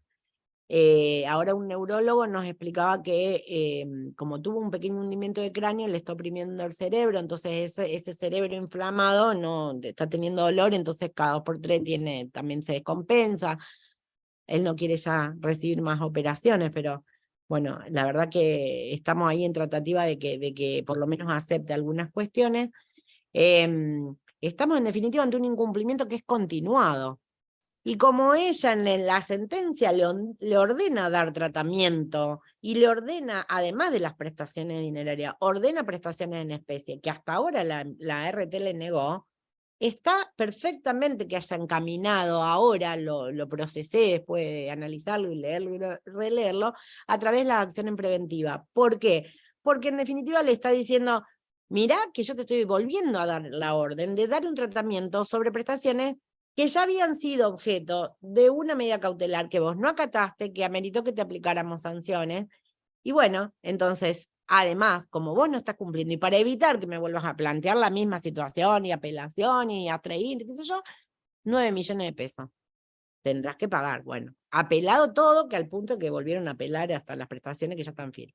Ahora un neurólogo nos explicaba que como tuvo un pequeño hundimiento de cráneo, le está oprimiendo el cerebro, entonces ese cerebro inflamado no está teniendo dolor, entonces cada 2 por 3 también se descompensa. Él no quiere ya recibir más operaciones, pero bueno, la verdad que estamos ahí en tratativa de que por lo menos acepte algunas cuestiones. Estamos en definitiva ante un incumplimiento que es continuado. Y como ella en la sentencia le ordena dar tratamiento y le ordena, además de las prestaciones dinerarias, ordena prestaciones en especie, que hasta ahora la RT le negó, está perfectamente que haya encaminado, ahora lo procesé después de analizarlo y leerlo y releerlo, a través de la acción en preventiva. ¿Por qué? Porque en definitiva le está diciendo, mirá que yo te estoy volviendo a dar la orden de dar un tratamiento sobre prestaciones que ya habían sido objeto de una medida cautelar que vos no acataste, que ameritó que te aplicáramos sanciones. Y bueno, entonces, además, como vos no estás cumpliendo, y para evitar que me vuelvas a plantear la misma situación, y apelación, y qué sé yo, 9 millones de pesos tendrás que pagar. Bueno, apelado todo, que al punto que volvieron a apelar hasta las prestaciones que ya están firmes.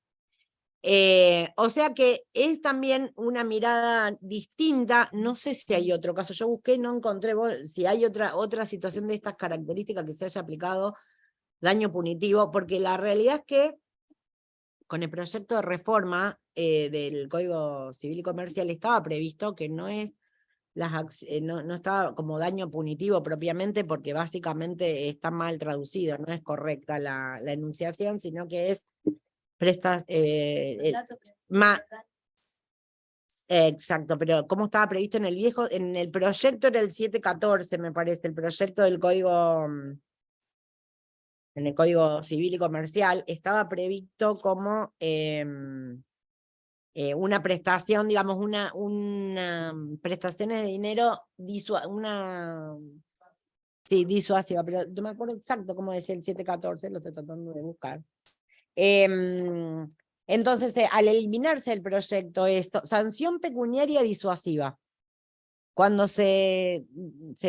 O sea que es también una mirada distinta. No sé si hay otro caso, yo busqué y no encontré si hay otra situación de estas características que se haya aplicado daño punitivo, porque la realidad es que con el proyecto de reforma del Código Civil y Comercial estaba previsto que no estaba como daño punitivo propiamente, porque básicamente está mal traducido, no es correcta la enunciación, sino que es exacto, pero ¿cómo estaba previsto en el viejo? En el proyecto era el 714, me parece, el proyecto del Código, en el Código Civil y Comercial, estaba previsto como una prestación, digamos, una prestaciones de dinero, disuasiva, pero no me acuerdo exacto cómo decía el 714, lo estoy tratando de buscar. Entonces, al eliminarse el proyecto esto, sanción pecuniaria disuasiva, cuando se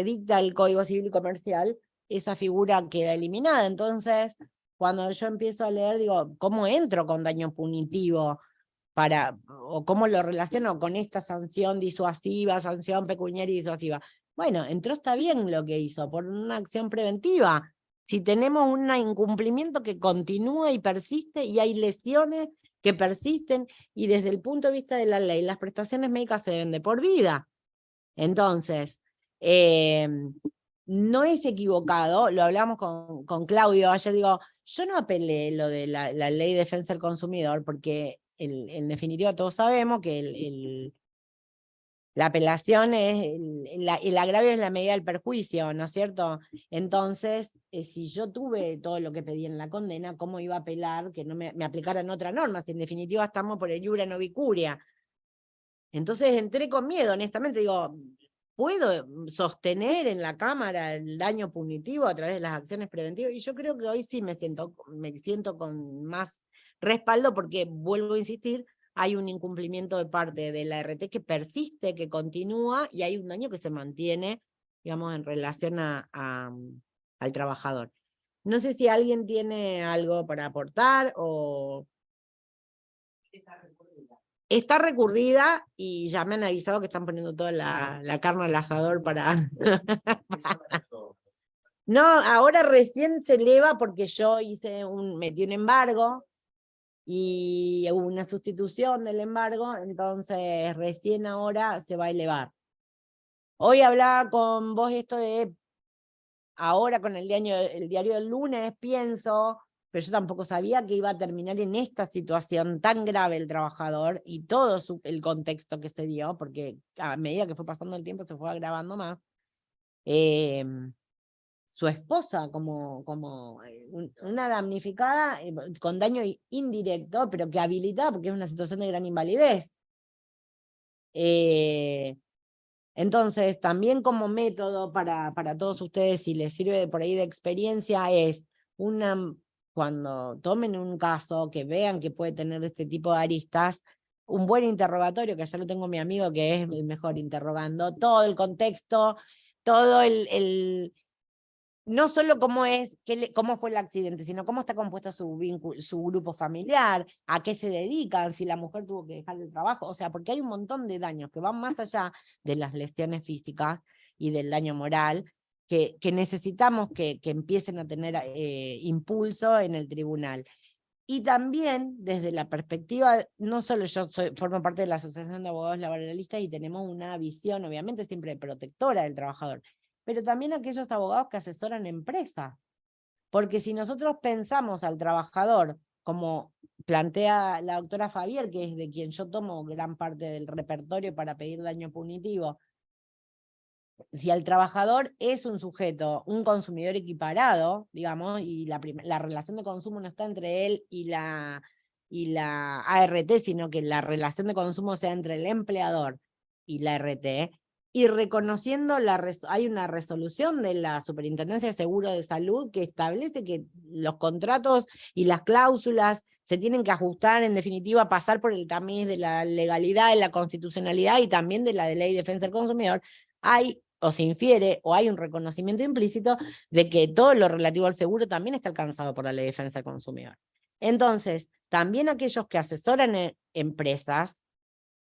dicta el Código Civil y Comercial, esa figura queda eliminada. Entonces, cuando yo empiezo a leer, digo, ¿cómo entro con daño punitivo? O cómo lo relaciono con esta sanción disuasiva, sanción pecuniaria disuasiva. Bueno, entró, está bien lo que hizo, por una acción preventiva. Si tenemos un incumplimiento que continúa y persiste, y hay lesiones que persisten, y desde el punto de vista de la ley, las prestaciones médicas se deben de por vida. Entonces, no es equivocado, lo hablamos con Claudio ayer, digo, yo no apelé lo de la ley de defensa del consumidor, porque en definitiva todos sabemos que la apelación es, el agravio es la medida del perjuicio, ¿no es cierto? Entonces, si yo tuve todo lo que pedí en la condena, ¿cómo iba a apelar que no me aplicaran otra norma? Si en definitiva estamos por el iura no vicuria. Entonces entré con miedo, honestamente, digo, ¿puedo sostener en la Cámara el daño punitivo a través de las acciones preventivas? Y yo creo que hoy sí me siento con más respaldo porque, vuelvo a insistir, hay un incumplimiento de parte de la RT que persiste, que continúa, y hay un daño que se mantiene, digamos, en relación al trabajador. No sé si alguien tiene algo para aportar o... Está recurrida y ya me han avisado que están poniendo toda la carne al asador para... No, ahora recién se eleva porque yo metí un embargo y hubo una sustitución del embargo, entonces recién ahora se va a elevar. Hoy hablaba con vos esto de, ahora con el diario del lunes, pienso, pero yo tampoco sabía que iba a terminar en esta situación tan grave el trabajador y todo el contexto que se dio, porque a medida que fue pasando el tiempo se fue agravando más. Su esposa como una damnificada con daño indirecto, pero que habilitada porque es una situación de gran invalidez. Entonces, también como método para todos ustedes, si les sirve por ahí de experiencia, es cuando tomen un caso que vean que puede tener este tipo de aristas, un buen interrogatorio, que ya lo tengo mi amigo que es el mejor interrogando, todo el contexto, todo no solo cómo fue el accidente, sino cómo está compuesto su grupo familiar, a qué se dedican, si la mujer tuvo que dejar el trabajo, o sea, porque hay un montón de daños que van más allá de las lesiones físicas y del daño moral, que necesitamos que empiecen a tener impulso en el tribunal. Y también desde la perspectiva, no solo yo formo parte de la Asociación de Abogados Laboralistas y tenemos una visión, obviamente, siempre protectora del trabajador, pero también aquellos abogados que asesoran empresas. Porque si nosotros pensamos al trabajador, como plantea la doctora Fabier, que es de quien yo tomo gran parte del repertorio para pedir daño punitivo, si el trabajador es un sujeto, un consumidor equiparado, digamos, y la relación de consumo no está entre él y la ART, sino que la relación de consumo sea entre el empleador y la ART, y reconociendo hay una resolución de la Superintendencia de Seguro de Salud que establece que los contratos y las cláusulas se tienen que ajustar, en definitiva, pasar por el tamiz de la legalidad, de la constitucionalidad y también de la Ley de Defensa del Consumidor. O se infiere, o hay un reconocimiento implícito de que todo lo relativo al seguro también está alcanzado por la Ley de Defensa del Consumidor. Entonces, también aquellos que asesoran empresas,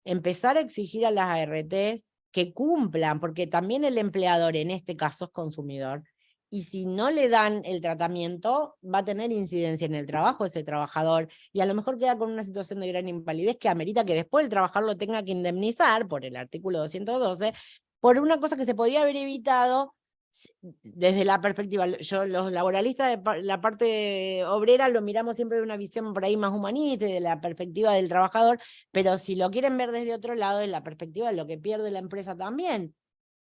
empezar a exigir a las ARTs que cumplan, porque también el empleador en este caso es consumidor, y si no le dan el tratamiento, va a tener incidencia en el trabajo de ese trabajador, y a lo mejor queda con una situación de gran invalidez que amerita que después el trabajador lo tenga que indemnizar por el artículo 212, por una cosa que se podía haber evitado desde la perspectiva. Los laboralistas de la parte obrera lo miramos siempre de una visión por ahí más humanista, de la perspectiva del trabajador, pero si lo quieren ver desde otro lado, es la perspectiva de lo que pierde la empresa también.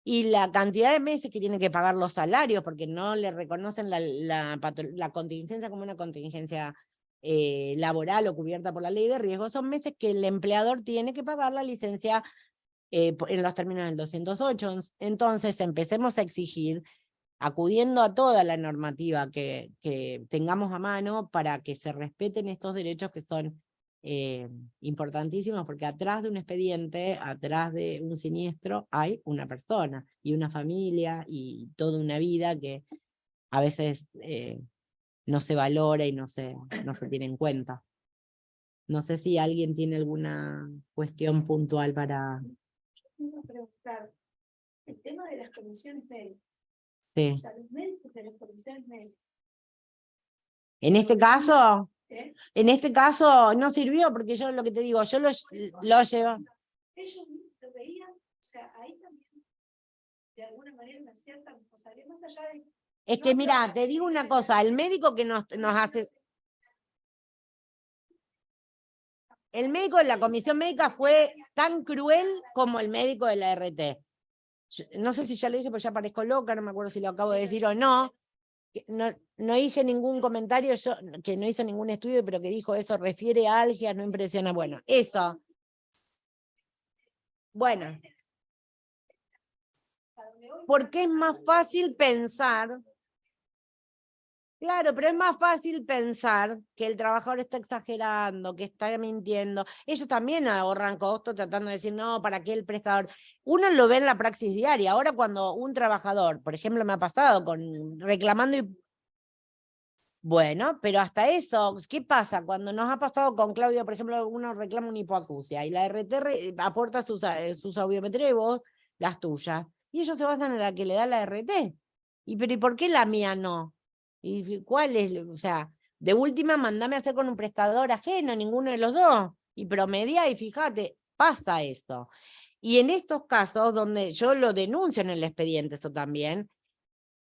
Y la cantidad de meses que tienen que pagar los salarios, porque no le reconocen la contingencia como una contingencia laboral o cubierta por la ley de riesgo, son meses que el empleador tiene que pagar la licencia en los términos del 208. Entonces empecemos a exigir, acudiendo a toda la normativa que tengamos a mano para que se respeten estos derechos que son importantísimos, porque atrás de un expediente, atrás de un siniestro, hay una persona y una familia y toda una vida que a veces no se valora y no se tiene en cuenta. No sé si alguien tiene alguna cuestión puntual para... Quiero preguntar, el tema de las comisiones médicas. Sí. O sea, los médicos de las comisiones médicas. En este caso, ¿Eh? en este caso no sirvió, porque yo lo que te digo, yo lo llevo. Ellos lo veían, o sea, ahí también de alguna manera una cierta responsabilidad, más allá de... Es que mira, te digo una cosa, el médico que nos hace... El médico de la comisión médica fue tan cruel como el médico de la RT. No sé si ya lo dije, pero ya parezco loca, no me acuerdo si lo acabo de decir o no. No hice ningún comentario, yo, que no hizo ningún estudio, pero que dijo eso, refiere a algias, no impresiona. Bueno, eso. Bueno. Porque es más fácil pensar... Claro, pero es más fácil pensar que el trabajador está exagerando, que está mintiendo. Ellos también ahorran costos tratando de decir, no, ¿para qué el prestador? Uno lo ve en la praxis diaria. Ahora cuando un trabajador, por ejemplo, me ha pasado con reclamando y... Bueno, pero hasta eso, ¿qué pasa? Cuando nos ha pasado con Claudio, por ejemplo, uno reclama una hipoacusia y la RT aporta sus audiometrías y vos las tuyas. Y ellos se basan en la que le da la RT. ¿Y por qué la mía no? ¿Y cuál es? O sea, de última, mandame a hacer con un prestador ajeno, ninguno de los dos. Y promedia y fíjate, pasa eso. Y en estos casos, donde yo lo denuncio en el expediente, eso también,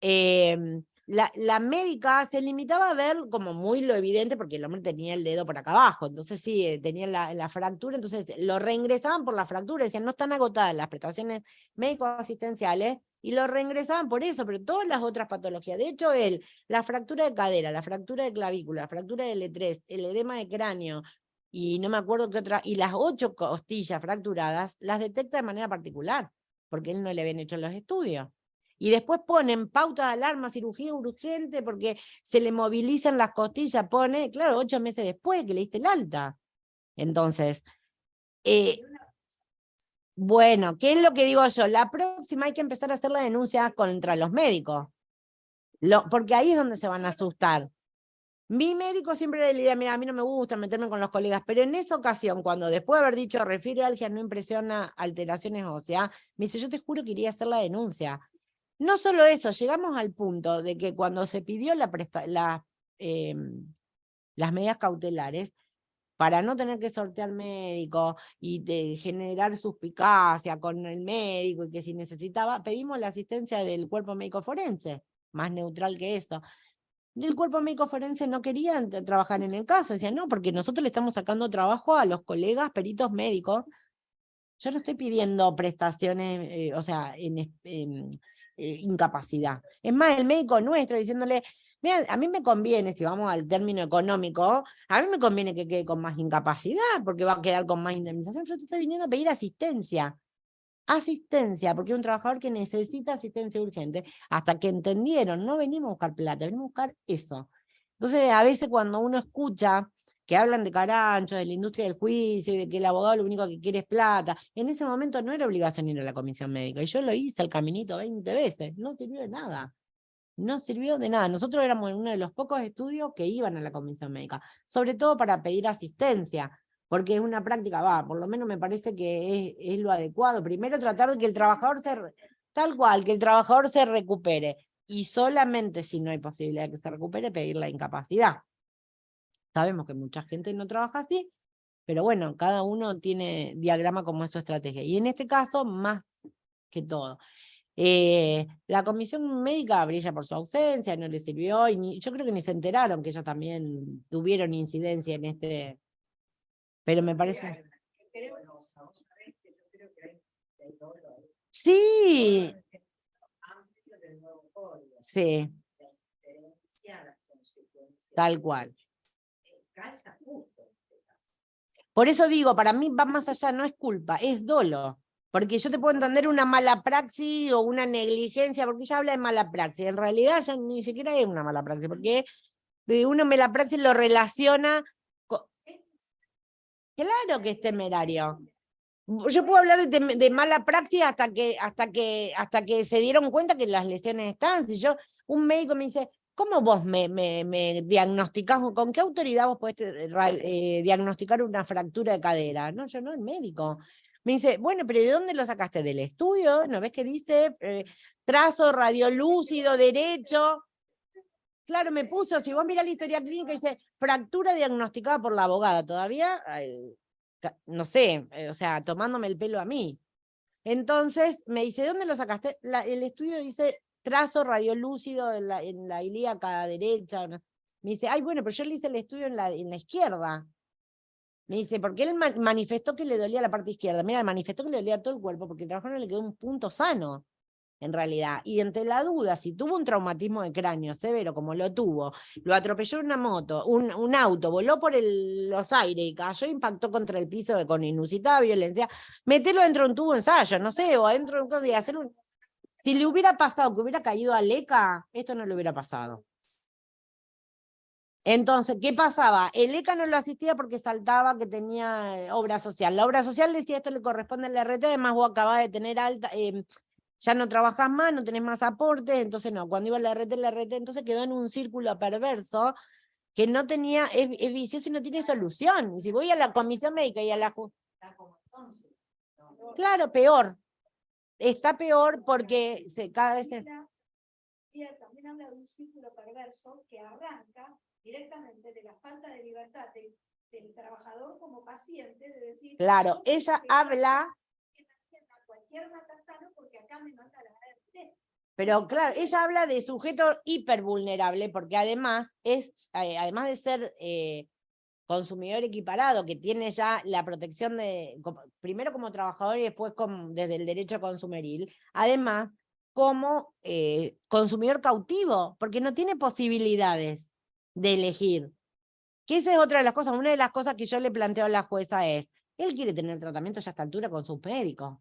la médica se limitaba a ver como muy lo evidente, porque el hombre tenía el dedo por acá abajo, entonces sí, tenía la fractura, entonces lo reingresaban por la fractura, decían, no están agotadas las prestaciones médico-asistenciales, y lo reingresaban por eso, pero todas las otras patologías, de hecho la fractura de cadera, la fractura de clavícula, la fractura de L3, el edema de cráneo, y no me acuerdo qué otra, y las 8 costillas fracturadas, las detecta de manera particular, porque él no le habían hecho los estudios. Y después ponen pauta de alarma, cirugía urgente, porque se le movilizan las costillas, pone, claro, 8 meses después que le diste el alta. Entonces, bueno, ¿qué es lo que digo yo? La próxima hay que empezar a hacer la denuncia contra los médicos, porque ahí es donde se van a asustar. Mi médico siempre le decía, mira, a mí no me gusta meterme con los colegas, pero en esa ocasión, cuando después de haber dicho, refiere a algias, no impresiona alteraciones óseas, me dice, yo te juro que iría a hacer la denuncia. No solo eso, llegamos al punto de que cuando se pidió las medidas cautelares, para no tener que sortear médico y de generar suspicacia con el médico y que si necesitaba, pedimos la asistencia del cuerpo médico forense, más neutral que eso. El cuerpo médico forense no quería trabajar en el caso, decían, no, porque nosotros le estamos sacando trabajo a los colegas peritos médicos. Yo no estoy pidiendo prestaciones, o sea, incapacidad. Es más, el médico nuestro diciéndole, mira, a mí me conviene, si vamos al término económico, a mí me conviene que quede con más incapacidad, porque va a quedar con más indemnización. Yo te estoy viniendo a pedir asistencia. Asistencia, porque es un trabajador que necesita asistencia urgente. Hasta que entendieron, no venimos a buscar plata, venimos a buscar eso. Entonces, a veces cuando uno escucha que hablan de carancho, de la industria del juicio, y de que el abogado lo único que quiere es plata, en ese momento no era obligación ir a la comisión médica, y yo lo hice el caminito 20 veces, no sirvió de nada. No sirvió de nada. Nosotros éramos uno de los pocos estudios que iban a la comisión médica, sobre todo para pedir asistencia, porque es una práctica, por lo menos me parece que es lo adecuado. Primero tratar de que el trabajador tal cual, que el trabajador se recupere, y solamente si no hay posibilidad de que se recupere, pedir la incapacidad. Sabemos que mucha gente no trabaja así, pero bueno, cada uno tiene diagrama como es su estrategia. Y en este caso, más que todo. La comisión médica brilla por su ausencia, no le sirvió, y yo creo que ni se enteraron que ellos también tuvieron incidencia en este... Pero me parece... Sí. Sí. Tal cual. Por eso digo, para mí va más allá, no es culpa, es dolo. Porque yo te puedo entender una mala praxis o una negligencia, porque ella habla de mala praxis. En realidad ya ni siquiera es una mala praxis, porque uno mala praxis lo relaciona con... Claro que es temerario. Yo puedo hablar de mala praxis hasta que se dieron cuenta que las lesiones están. Si un médico me dice, ¿cómo vos me diagnosticás? ¿Con qué autoridad vos podés diagnosticar una fractura de cadera? No, yo no, el médico. Me dice, bueno, pero ¿de dónde lo sacaste? ¿Del estudio? ¿No ves que dice trazo radiolúcido derecho? Claro, me puso, si vos mirás la historia clínica, dice fractura diagnosticada por la abogada. Todavía, no sé, o sea, tomándome el pelo a mí. Entonces me dice, ¿dónde lo sacaste? El estudio dice trazo radiolúcido en la ilíaca derecha. Me dice, ay, bueno, pero yo le hice el estudio en la izquierda. Me dice, porque él manifestó que le dolía la parte izquierda. Mira, manifestó que le dolía todo el cuerpo, porque el trabajador no le quedó un punto sano, en realidad. Y entre la duda, si tuvo un traumatismo de cráneo severo, como lo tuvo, lo atropelló una moto, un auto, voló por los aires y cayó, impactó contra el piso con inusitada violencia, metelo dentro de un tubo de ensayo, no sé, o adentro de un... y hacer un... Si le hubiera pasado que hubiera caído a Leca, esto no le hubiera pasado. Entonces, ¿qué pasaba? El ECA no lo asistía porque saltaba que tenía obra social. La obra social decía, esto le corresponde al RT, además vos acabás de tener alta, ya no trabajás más, no tenés más aportes, entonces no, cuando iba al RT, entonces quedó en un círculo perverso que no tenía, es vicioso y no tiene solución. Y si voy a la comisión médica y a la... Claro, peor. Está peor porque cada vez... También habla de un círculo perverso que arranca directamente de la falta de libertad del trabajador como paciente, de decir, claro, ella habla... cualquier matasano porque acá me mata la ART. Pero claro, ella habla de sujeto hipervulnerable porque además además de ser consumidor equiparado, que tiene ya la protección primero como trabajador y después desde el derecho consumeril, además como consumidor cautivo, porque no tiene posibilidades de elegir. Que esa es otra de las cosas, una de las cosas que yo le planteo a la jueza es, él quiere tener tratamiento ya a esta altura con sus médicos.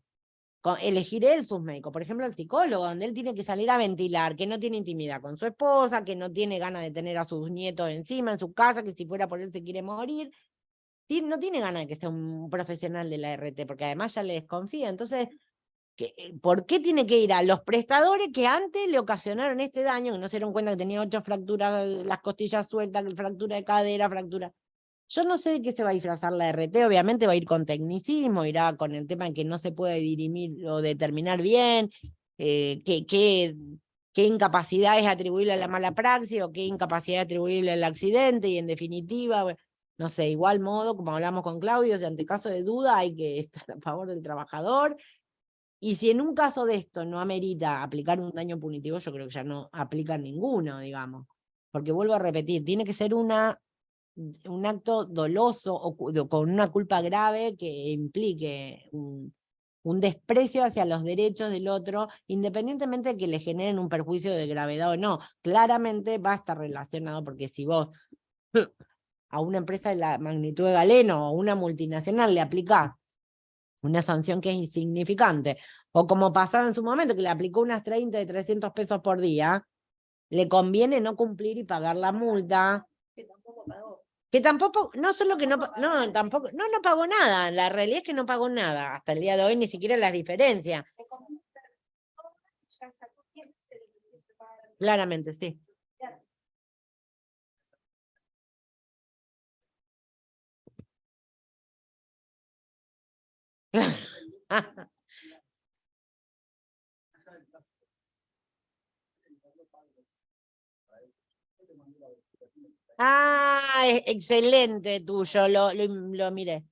Elegir él sus médicos, por ejemplo el psicólogo, donde él tiene que salir a ventilar, que no tiene intimidad con su esposa, que no tiene ganas de tener a sus nietos encima en su casa, que si fuera por él se quiere morir, no tiene ganas de que sea un profesional de la RT, porque además ya le desconfía. Entonces, ¿por qué tiene que ir a los prestadores que antes le ocasionaron este daño, que no se dieron cuenta que tenía 8 fracturas, las costillas sueltas, fractura de cadera, fractura? Yo no sé de qué se va a disfrazar la RT, obviamente va a ir con tecnicismo, irá con el tema en que no se puede dirimir o determinar bien qué incapacidad es atribuible a la mala praxis o qué incapacidad es atribuible al accidente, y en definitiva, bueno, no sé, igual modo, como hablamos con Claudio, si ante caso de duda hay que estar a favor del trabajador, y si en un caso de esto no amerita aplicar un daño punitivo, yo creo que ya no aplica ninguno, digamos, porque vuelvo a repetir, tiene que ser un acto doloso o con una culpa grave que implique un desprecio hacia los derechos del otro, independientemente de que le generen un perjuicio de gravedad o no. Claramente va a estar relacionado, porque si vos a una empresa de la magnitud de Galeno o una multinacional le aplicás una sanción que es insignificante, o como pasaba en su momento, que le aplicó unas 30 de 300 pesos por día, le conviene no cumplir y pagar la multa. Que tampoco pagó. Que tampoco, no solo que tampoco, no pagó nada, la realidad es que no pagó nada, hasta el día de hoy ni siquiera las diferencias. Ya sacó 10 Claramente, sí. Ah, excelente tuyo, lo miré.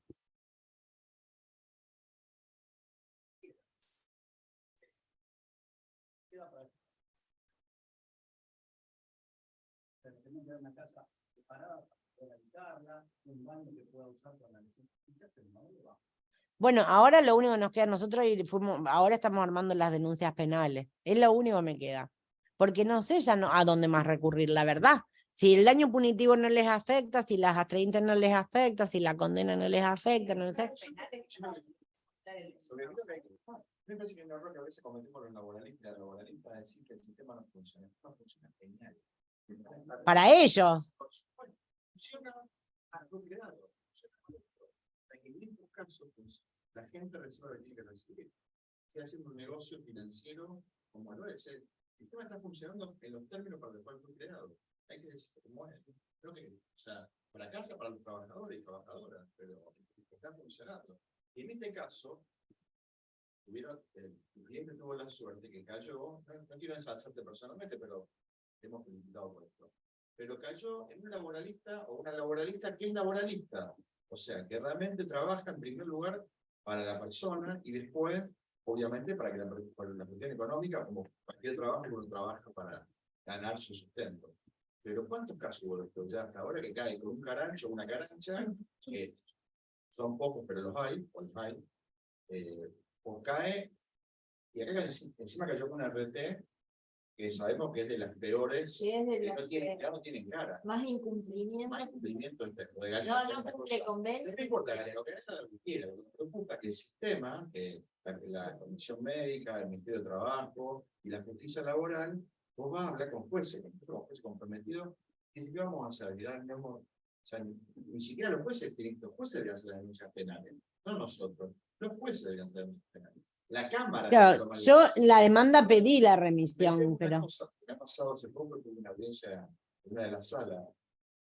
Una casa preparada para habitarla, un baño que pueda usar para la Bueno, ahora lo único que nos queda a nosotros, ahora estamos armando las denuncias penales. Es lo único que me queda. Porque no sé ya a dónde más recurrir, la verdad. Si el daño punitivo no les afecta, si las A30 no les afecta, si la condena no les afecta, no sé. Me parece que es un error que a veces cometemos los laboralistas. Los laboralistas decir que el sistema no funciona. No funciona genial. Para ellos. Funciona apropiado. En muchos casos, pues, la gente recibe lo que tiene que recibir. Estoy haciendo un negocio financiero como lo es. El sistema está funcionando en los términos para los cuales fue creado. Hay que decir cómo es. Creo que, o sea, para casa, para los trabajadores y trabajadoras, pero está funcionando. Y en este caso, el cliente tuvo la suerte que cayó, no quiero ensalzarte personalmente, pero te hemos felicitado por esto, pero cayó en un laboralista o una laboralista que es laboralista, o sea, que realmente trabaja en primer lugar para la persona y después obviamente para que la cuestión económica, como cualquier trabajo, uno trabaja para ganar su sustento. Pero ¿cuántos casos hubo de esto ya hasta ahora que cae con un carancho o una carancha? Son pocos, pero los hay, o cae, y acá encima cayó con una RT, que sabemos que es de las peores, Sí, es de que las ya no tienen cara. más incumplimiento. Más cumplimiento de No cumple convenio. No importa, Galeno, que haga lo que quiera. Lo que preocupa es que el sistema, la Comisión Médica, el Ministerio de Trabajo y la Justicia Laboral, vos vas a hablar con jueces comprometidos, y ¿qué vamos a hacer? O sea, ni siquiera los jueces deberían hacer las denuncias penales, no nosotros. Los jueces deberían hacer las denuncias penales. La Cámara. Claro, yo la demanda pedí la remisión, pero... Me ha pasado hace poco, tuve una audiencia en una de las salas,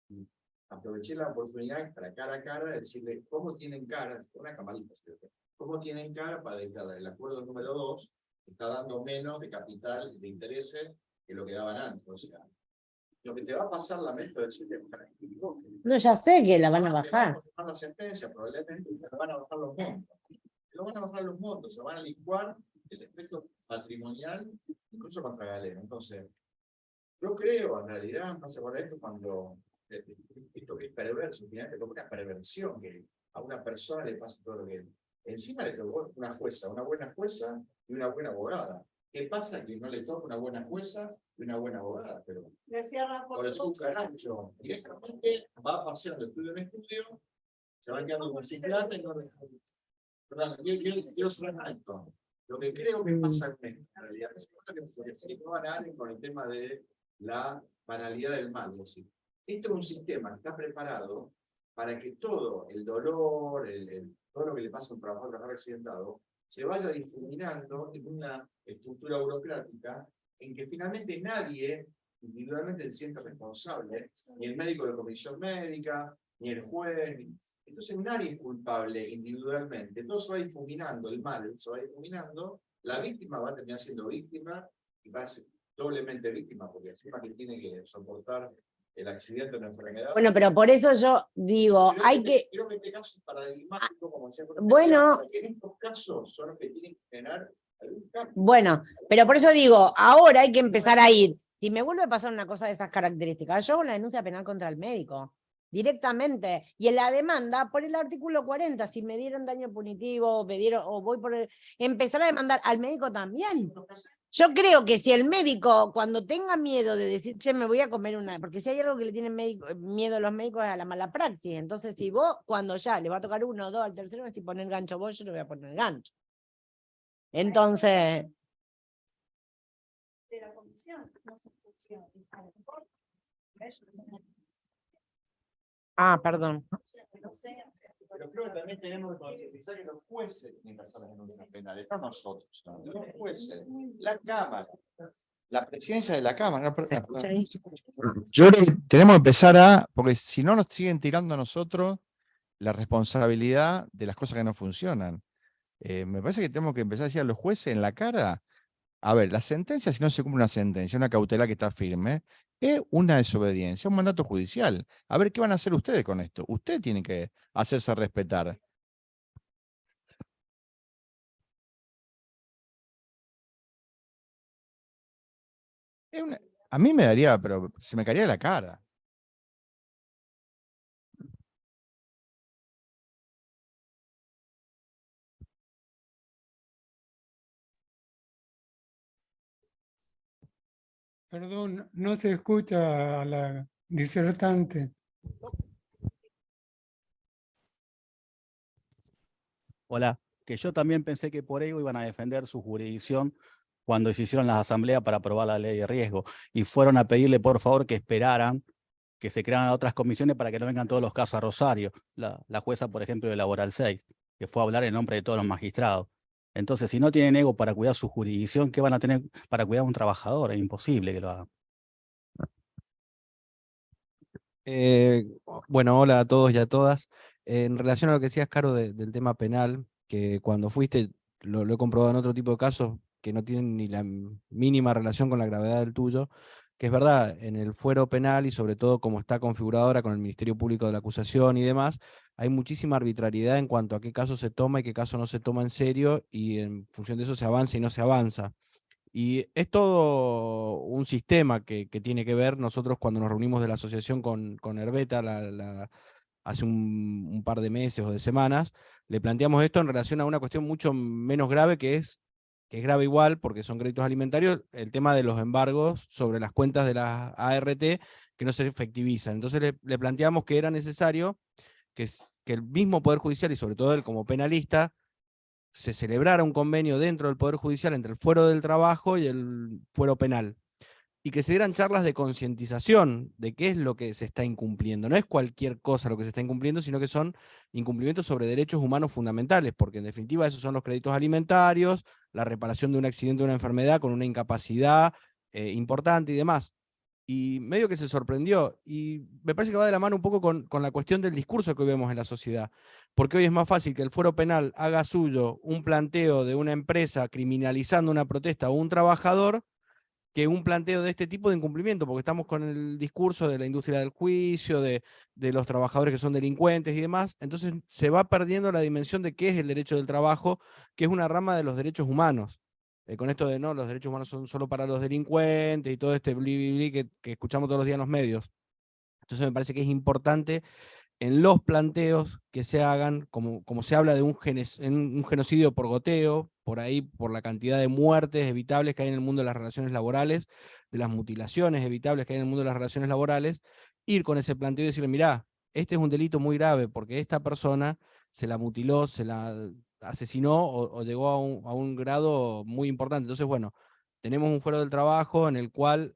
y aproveché la oportunidad para cara a cara decirle cómo tienen cara, una camarita, ¿cierto? Cómo tienen cara para declarar el acuerdo número 2, que está dando menos de capital, de intereses, que lo que daban antes. O sea, lo que te va a pasar, lamento decirte, para que te equivoques. No, ya sé que la van a bajar. Vamos a firmar la sentencia, probablemente, pero van a bajar los montos. Pero van a bajar los montos, se van a licuar el efecto patrimonial, incluso contra Galeno. Entonces, yo creo, en realidad, no sé por esto, cuando esto que es perverso, finalmente como una perversión, que a una persona le pasa todo lo que... Encima le tocó una buena jueza y una buena abogada. ¿Qué pasa? Que no le toca una buena jueza y una buena abogada, pero Le cierran por el cucaracho, directamente va pasando estudio en estudio, se va quedando con su plata y no le... Perdón, quiero cerrar esto. Lo que creo que pasa en realidad es que se incomodan a alguien con el tema de la banalidad del mal. Es decir, esto es un sistema que está preparado para que todo el dolor, todo lo que le pasa a un trabajador accidentado, se vaya difuminando en una estructura burocrática en que finalmente nadie individualmente se sienta responsable, ni el médico de comisión médica, ni el juez. Entonces nadie es culpable individualmente, todo se va difuminando, el mal se va difuminando, la víctima va a terminar siendo víctima y va a ser doblemente víctima, porque encima que tiene que soportar el accidente o la enfermedad. Bueno, pero por eso yo digo, Creo que este caso es paradigmático, como decía, bueno, porque en estos casos son los que tienen que generar algún cambio. bueno, pero por eso digo, ahora hay que empezar a ir. Si me vuelve a pasar una cosa de esas características, yo hago la denuncia penal contra el médico, directamente. Y en la demanda, por el artículo 40, si me dieron daño punitivo, o voy por empezar a demandar al médico también. Yo creo que si el médico, cuando tenga miedo de decir, che, me voy a comer una, porque si hay algo que le tienen miedo a los médicos es a la mala praxis. Entonces, si vos, cuando ya le va a tocar uno o dos, al tercero, si poner gancho vos, yo le voy a poner gancho. Entonces... de la comisión no se escuchó esa reforma. perdón. No sé, Pero creo que también tenemos que concientizar que los jueces tienen que hacer las denuncias penales, no nosotros. No, los jueces, la Cámara, la presidencia de la Cámara. ¿Se escucha ahí? Yo creo que tenemos que empezar porque si no nos siguen tirando a nosotros la responsabilidad de las cosas que no funcionan. Me parece que tenemos que empezar a decir a los jueces en la cara, a ver, la sentencia, si no se cumple una sentencia, una cautelar que está firme, es una desobediencia, un mandato judicial. A ver, ¿qué van a hacer ustedes con esto? Ustedes tienen que hacerse respetar. A mí me daría, pero se me caería la cara. Perdón, no se escucha a la disertante. Hola, que yo también pensé que por ello iban a defender su jurisdicción cuando se hicieron las asambleas para aprobar la ley de riesgo y fueron a pedirle por favor que esperaran que se crearan otras comisiones para que no vengan todos los casos a Rosario. La jueza, por ejemplo, de Laboral 6, que fue a hablar en nombre de todos los magistrados. Entonces, si no tienen ego para cuidar su jurisdicción, ¿qué van a tener para cuidar a un trabajador? Es imposible que lo hagan. Bueno, hola a todos y a todas. En relación a lo que decías, Caro, del tema penal, que cuando fuiste, lo he comprobado en otro tipo de casos que no tienen ni la mínima relación con la gravedad del tuyo, que es verdad, en el fuero penal y sobre todo como está configurado ahora con el Ministerio Público de la Acusación y demás, hay muchísima arbitrariedad en cuanto a qué caso se toma y qué caso no se toma en serio, y en función de eso se avanza y no se avanza. Y es todo un sistema que tiene que ver. Nosotros cuando nos reunimos de la asociación con Herbeta hace un par de meses o de semanas, le planteamos esto en relación a una cuestión mucho menos grave que es grave igual porque son créditos alimentarios, el tema de los embargos sobre las cuentas de las ART que no se efectivizan. Entonces le planteamos que era necesario que el mismo Poder Judicial y sobre todo él como penalista se celebrara un convenio dentro del Poder Judicial entre el fuero del trabajo y el fuero penal, y que se dieran charlas de concientización de qué es lo que se está incumpliendo. No es cualquier cosa lo que se está incumpliendo, sino que son incumplimientos sobre derechos humanos fundamentales, porque en definitiva esos son los créditos alimentarios, la reparación de un accidente o una enfermedad con una incapacidad importante y demás. Y medio que se sorprendió, y me parece que va de la mano un poco con la cuestión del discurso que hoy vemos en la sociedad, porque hoy es más fácil que el fuero penal haga suyo un planteo de una empresa criminalizando una protesta o un trabajador, que un planteo de este tipo de incumplimiento, porque estamos con el discurso de la industria del juicio, de los trabajadores que son delincuentes y demás. Entonces se va perdiendo la dimensión de qué es el derecho del trabajo, que es una rama de los derechos humanos. Con esto de no, los derechos humanos son solo para los delincuentes y todo este bli, bli, bli que escuchamos todos los días en los medios. Entonces me parece que es importante en los planteos que se hagan, como se habla de un genocidio por goteo, por ahí, por la cantidad de muertes evitables que hay en el mundo de las relaciones laborales, de las mutilaciones evitables que hay en el mundo de las relaciones laborales, ir con ese planteo y decirle, mirá, este es un delito muy grave porque esta persona se la mutiló, se la asesinó o llegó a un grado muy importante. Entonces, bueno, tenemos un fuero del trabajo en el cual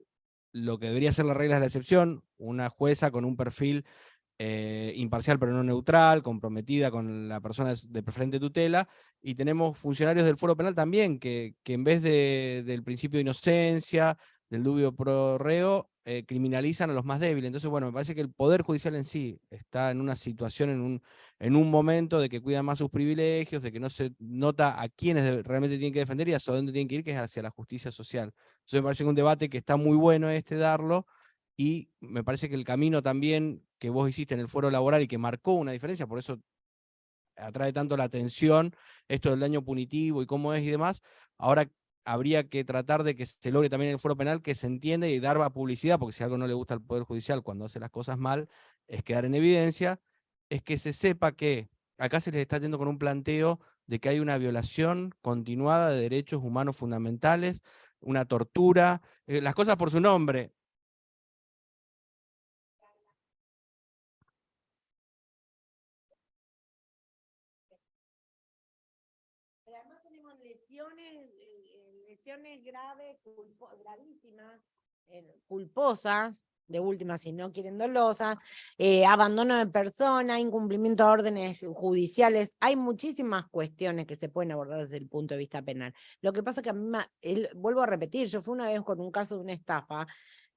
lo que debería ser la regla es la excepción, una jueza con un perfil imparcial pero no neutral, comprometida con la persona de preferente tutela, y tenemos funcionarios del fuero penal también, que en vez del principio de inocencia, del dubio pro reo, criminalizan a los más débiles. Entonces, bueno, me parece que el Poder Judicial en sí está en una situación, en un momento de que cuida más sus privilegios, de que no se nota a quienes realmente tienen que defender y hacia dónde tienen que ir, que es hacia la justicia social. Entonces me parece que un debate que está muy bueno darlo, y me parece que el camino también que vos hiciste en el foro laboral y que marcó una diferencia, por eso atrae tanto la atención esto del daño punitivo y cómo es y demás, ahora habría que tratar de que se logre también en el foro penal que se entienda y dar publicidad, porque si algo no le gusta al Poder Judicial cuando hace las cosas mal, es quedar en evidencia, es que se sepa que acá se les está yendo con un planteo de que hay una violación continuada de derechos humanos fundamentales, una tortura, las cosas por su nombre. Pero además tenemos lesiones graves, gravísimas, culposas, de última si no quieren dolosas, abandono de persona, incumplimiento de órdenes judiciales. Hay muchísimas cuestiones que se pueden abordar desde el punto de vista penal. Lo que pasa es que a mí, vuelvo a repetir, yo fui una vez con un caso de una estafa,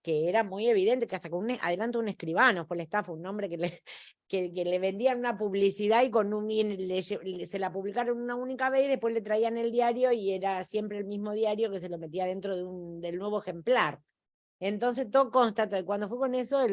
que era muy evidente que hasta con adelante un escribano fue la estafa, un hombre que le vendían una publicidad y se la publicaron una única vez y después le traían el diario y era siempre el mismo diario que se lo metía dentro del nuevo ejemplar. Entonces todo consta, cuando fue con eso,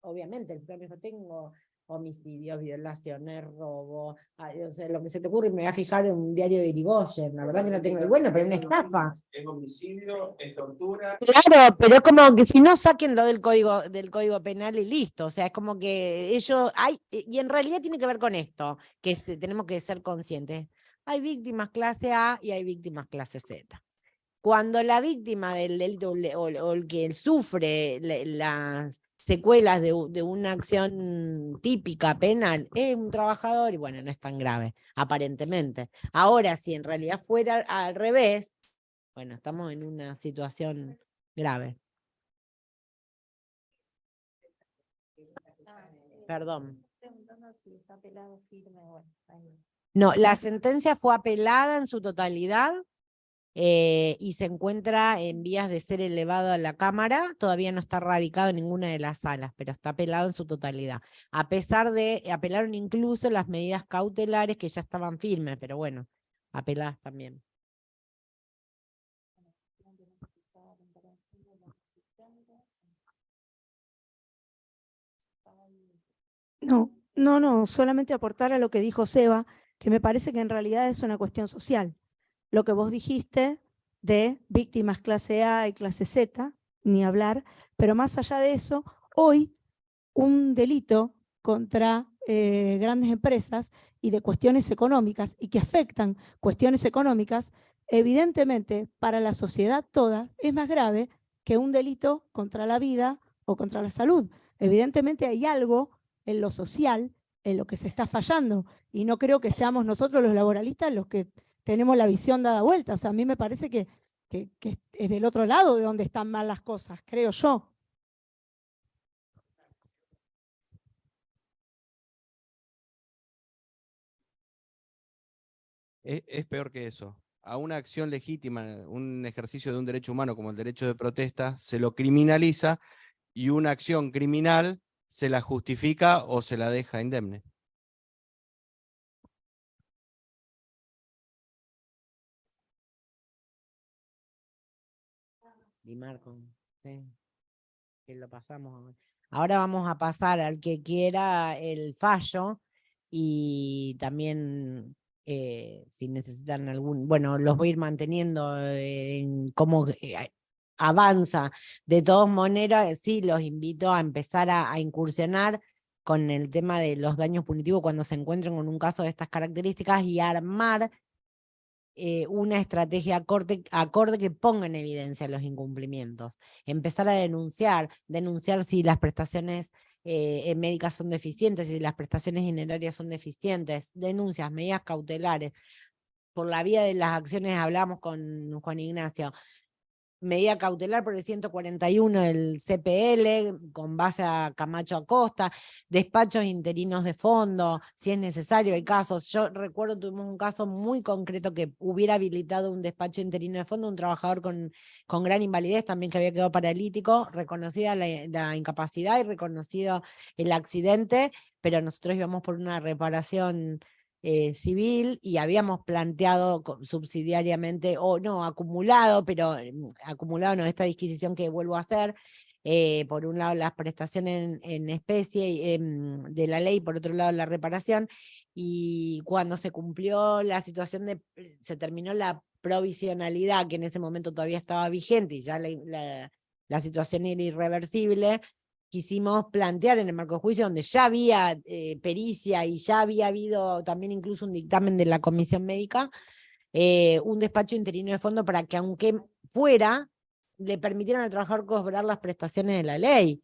obviamente, el plan dijo, tengo homicidios, violaciones, robo, o sea, lo que se te ocurre, me voy a fijar en un diario de Irigoyen, la verdad que no tengo, y bueno, pero una estafa. Es homicidio, es tortura. Claro, pero es como que si no, sáquenlo del código penal y listo, o sea, es como que ellos, y en realidad tiene que ver con esto, que tenemos que ser conscientes, hay víctimas clase A y hay víctimas clase Z. Cuando la víctima del delito o el que sufre las secuelas de una acción típica penal es un trabajador, y bueno, no es tan grave, aparentemente. Ahora, si en realidad fuera al revés, bueno, estamos en una situación grave. Perdón. No, la sentencia fue apelada en su totalidad. Y se encuentra en vías de ser elevado a la Cámara, todavía no está radicado en ninguna de las salas, pero está apelado en su totalidad. A pesar de, apelaron incluso las medidas cautelares que ya estaban firmes, pero bueno, apeladas también. No, solamente aportar a lo que dijo Seba, que me parece que en realidad es una cuestión social. Lo que vos dijiste de víctimas clase A y clase Z, ni hablar, pero más allá de eso, hoy un delito contra grandes empresas y de cuestiones económicas y que afectan cuestiones económicas, evidentemente para la sociedad toda es más grave que un delito contra la vida o contra la salud. Evidentemente hay algo en lo social en lo que se está fallando y no creo que seamos nosotros los laboralistas los que tenemos la visión dada vuelta. O sea, a mí me parece que es del otro lado de donde están mal las cosas, creo yo. Es peor que eso. A una acción legítima, un ejercicio de un derecho humano como el derecho de protesta, se lo criminaliza y una acción criminal se la justifica o se la deja indemne. Di Marco, sí, que lo pasamos. Ahora vamos a pasar al que quiera el fallo y también si necesitan algún, bueno, los voy a ir manteniendo en cómo avanza. De todas maneras, sí, los invito a empezar a incursionar con el tema de los daños punitivos cuando se encuentren con un caso de estas características y armar una estrategia acorde que ponga en evidencia los incumplimientos. Empezar a denunciar si las prestaciones médicas son deficientes, si las prestaciones dinerarias son deficientes, denuncias, medidas cautelares. Por la vía de las acciones hablamos con Juan Ignacio. Medida cautelar por el 141 del CPL, con base a Camacho Acosta, despachos interinos de fondo, si es necesario, hay casos. Yo recuerdo, tuvimos un caso muy concreto que hubiera habilitado un despacho interino de fondo, un trabajador con gran invalidez, también que había quedado paralítico, reconocida la incapacidad y reconocido el accidente, pero nosotros íbamos por una reparación civil y habíamos planteado subsidiariamente, o no, acumulado, pero acumulado no, esta disquisición que vuelvo a hacer, por un lado las prestaciones en especie de la ley, por otro lado la reparación, y cuando se cumplió la situación se terminó la provisionalidad, que en ese momento todavía estaba vigente y ya la situación era irreversible, quisimos plantear en el marco de juicio, donde ya había pericia y ya había habido también incluso un dictamen de la comisión médica, un despacho interino de fondo para que aunque fuera, le permitieran al trabajador cobrar las prestaciones de la ley.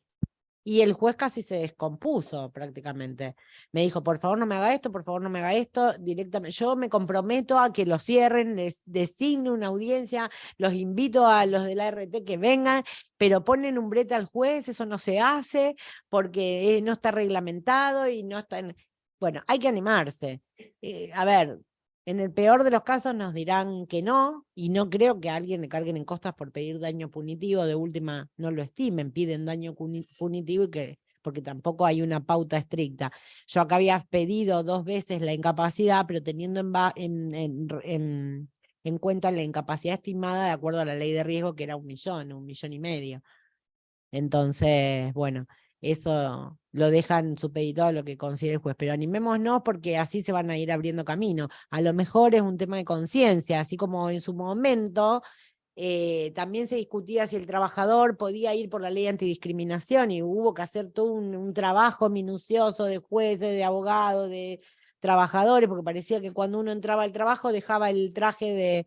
Y el juez casi se descompuso prácticamente. Me dijo, por favor no me haga esto, por favor no me haga esto, directamente. Yo me comprometo a que lo cierren, les designe una audiencia, los invito a los de la ART que vengan, pero ponen un brete al juez, eso no se hace porque no está reglamentado y no está en... Bueno, hay que animarse. A ver, en el peor de los casos nos dirán que no, y no creo que a alguien le carguen en costas por pedir daño punitivo, de última no lo estimen, piden daño punitivo porque tampoco hay una pauta estricta. Yo acá había pedido 2 veces la incapacidad, pero teniendo en cuenta la incapacidad estimada de acuerdo a la ley de riesgo, que era 1 millón, 1,5 millones. Entonces, bueno, eso lo dejan supeditado a lo que considere el juez, pero animémonos porque así se van a ir abriendo camino. A lo mejor es un tema de conciencia, así como en su momento también se discutía si el trabajador podía ir por la ley antidiscriminación y hubo que hacer todo un trabajo minucioso de jueces, de abogados, de trabajadores, porque parecía que cuando uno entraba al trabajo dejaba el traje de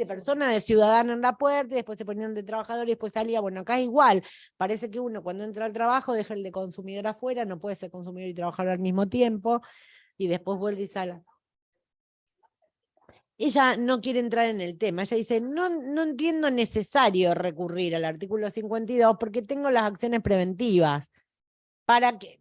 persona, de ciudadano en la puerta, y después se ponían de trabajador y después salía. Bueno, acá es igual, parece que uno cuando entra al trabajo deja el de consumidor afuera, no puede ser consumidor y trabajador al mismo tiempo, y después vuelve y sale. Ella no quiere entrar en el tema, ella dice, no entiendo necesario recurrir al artículo 52 porque tengo las acciones preventivas.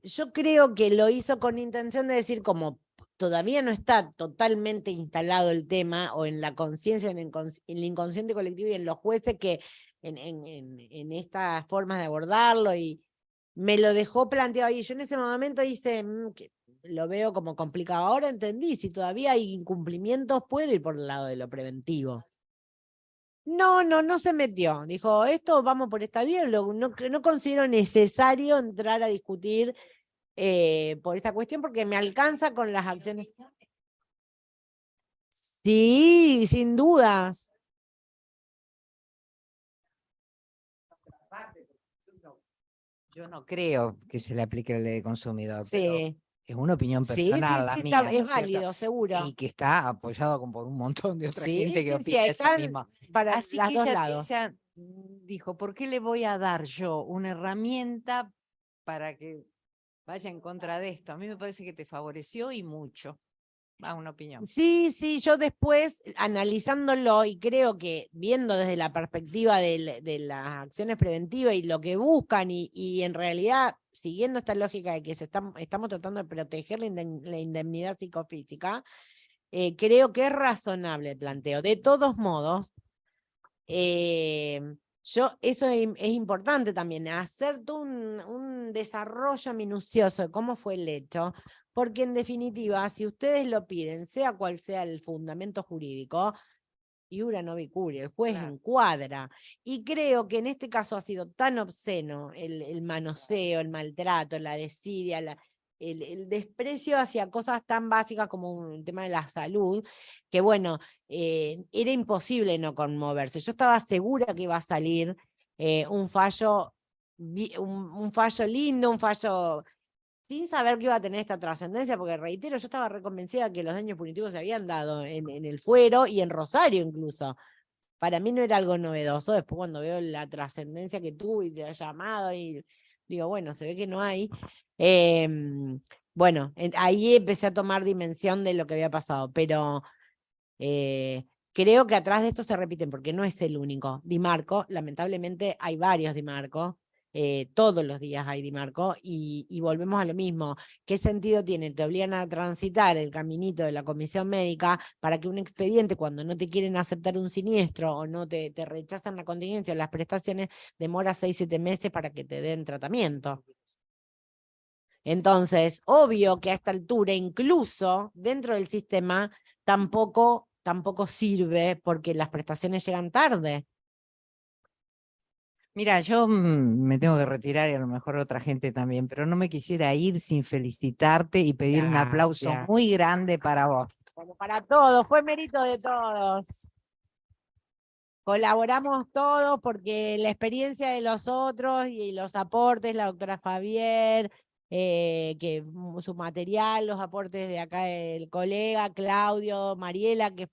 Yo creo que lo hizo con intención de decir, como todavía no está totalmente instalado el tema, o en la conciencia, en el inconsciente colectivo y en los jueces, que en estas formas de abordarlo, y me lo dejó planteado ahí. Yo en ese momento hice, que lo veo como complicado. Ahora entendí, si todavía hay incumplimientos, puedo ir por el lado de lo preventivo. No se metió. Dijo, esto vamos por esta vía, no considero necesario entrar a discutir por esa cuestión porque me alcanza con las acciones. Sí, sin dudas. Yo no creo que se le aplique la ley de consumidor, pero Sí. es una opinión Sí, personal la sí, mía, ¿no es es cierto? válido, seguro. Y que está apoyado por un montón de otra Sí, gente que sí, sí, opina eso están mismo. para Así los que dos ella, lados. ella dijo, ¿por qué le voy a dar yo una herramienta para que vaya en contra de esto? A mí me parece que te favoreció y mucho. Va, una opinión. Sí, yo después, analizándolo y creo que viendo desde la perspectiva de las acciones preventivas y lo que buscan y en realidad siguiendo esta lógica de que estamos tratando de proteger la indemnidad psicofísica, creo que es razonable el planteo. De todos modos, eso es importante también, hacer todo un desarrollo minucioso de cómo fue el hecho, porque en definitiva, si ustedes lo piden, sea cual sea el fundamento jurídico, iura no vicuria, el juez encuadra. Y creo que en este caso ha sido tan obsceno el manoseo, el maltrato, la desidia, el desprecio hacia cosas tan básicas como el tema de la salud, que bueno, era imposible no conmoverse. Yo estaba segura que iba a salir un fallo lindo, un fallo sin saber que iba a tener esta trascendencia, porque reitero, yo estaba reconvencida que los daños punitivos se habían dado en el Fuero y en Rosario incluso. Para mí no era algo novedoso, después cuando veo la trascendencia que tuvo y te ha llamado y digo, bueno, se ve que no hay. Bueno, ahí empecé a tomar dimensión de lo que había pasado, pero creo que atrás de esto se repiten, porque no es el único. Di Marco, lamentablemente hay varios Di Marco, todos los días hay Di Marco, y volvemos a lo mismo. ¿Qué sentido tiene? Te obligan a transitar el caminito de la comisión médica para que un expediente, cuando no te quieren aceptar un siniestro o no te rechazan la contingencia o las prestaciones, demora 6-7 meses para que te den tratamiento. Entonces, obvio que a esta altura, incluso dentro del sistema, tampoco sirve porque las prestaciones llegan tarde. Mira, yo me tengo que retirar y a lo mejor otra gente también, pero no me quisiera ir sin felicitarte y pedir un aplauso Gracias. muy grande para vos. Como para todos, fue mérito de todos. Colaboramos todos porque la experiencia de los otros y los aportes, la doctora Javier, que su material, los aportes de acá el colega Claudio, Mariela, que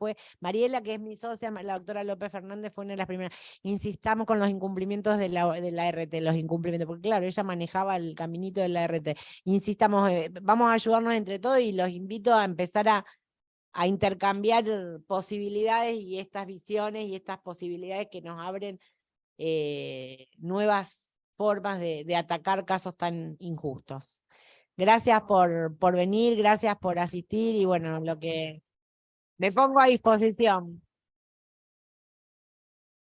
es mi socia, la doctora López Fernández fue una de las primeras. Insistamos con los incumplimientos de la RT, los incumplimientos, porque claro, ella manejaba el caminito de la RT. Insistamos, vamos a ayudarnos entre todos y los invito a empezar a intercambiar posibilidades y estas visiones y estas posibilidades que nos abren nuevas formas de atacar casos tan injustos. Gracias por venir, gracias por asistir y bueno, lo que me pongo a disposición.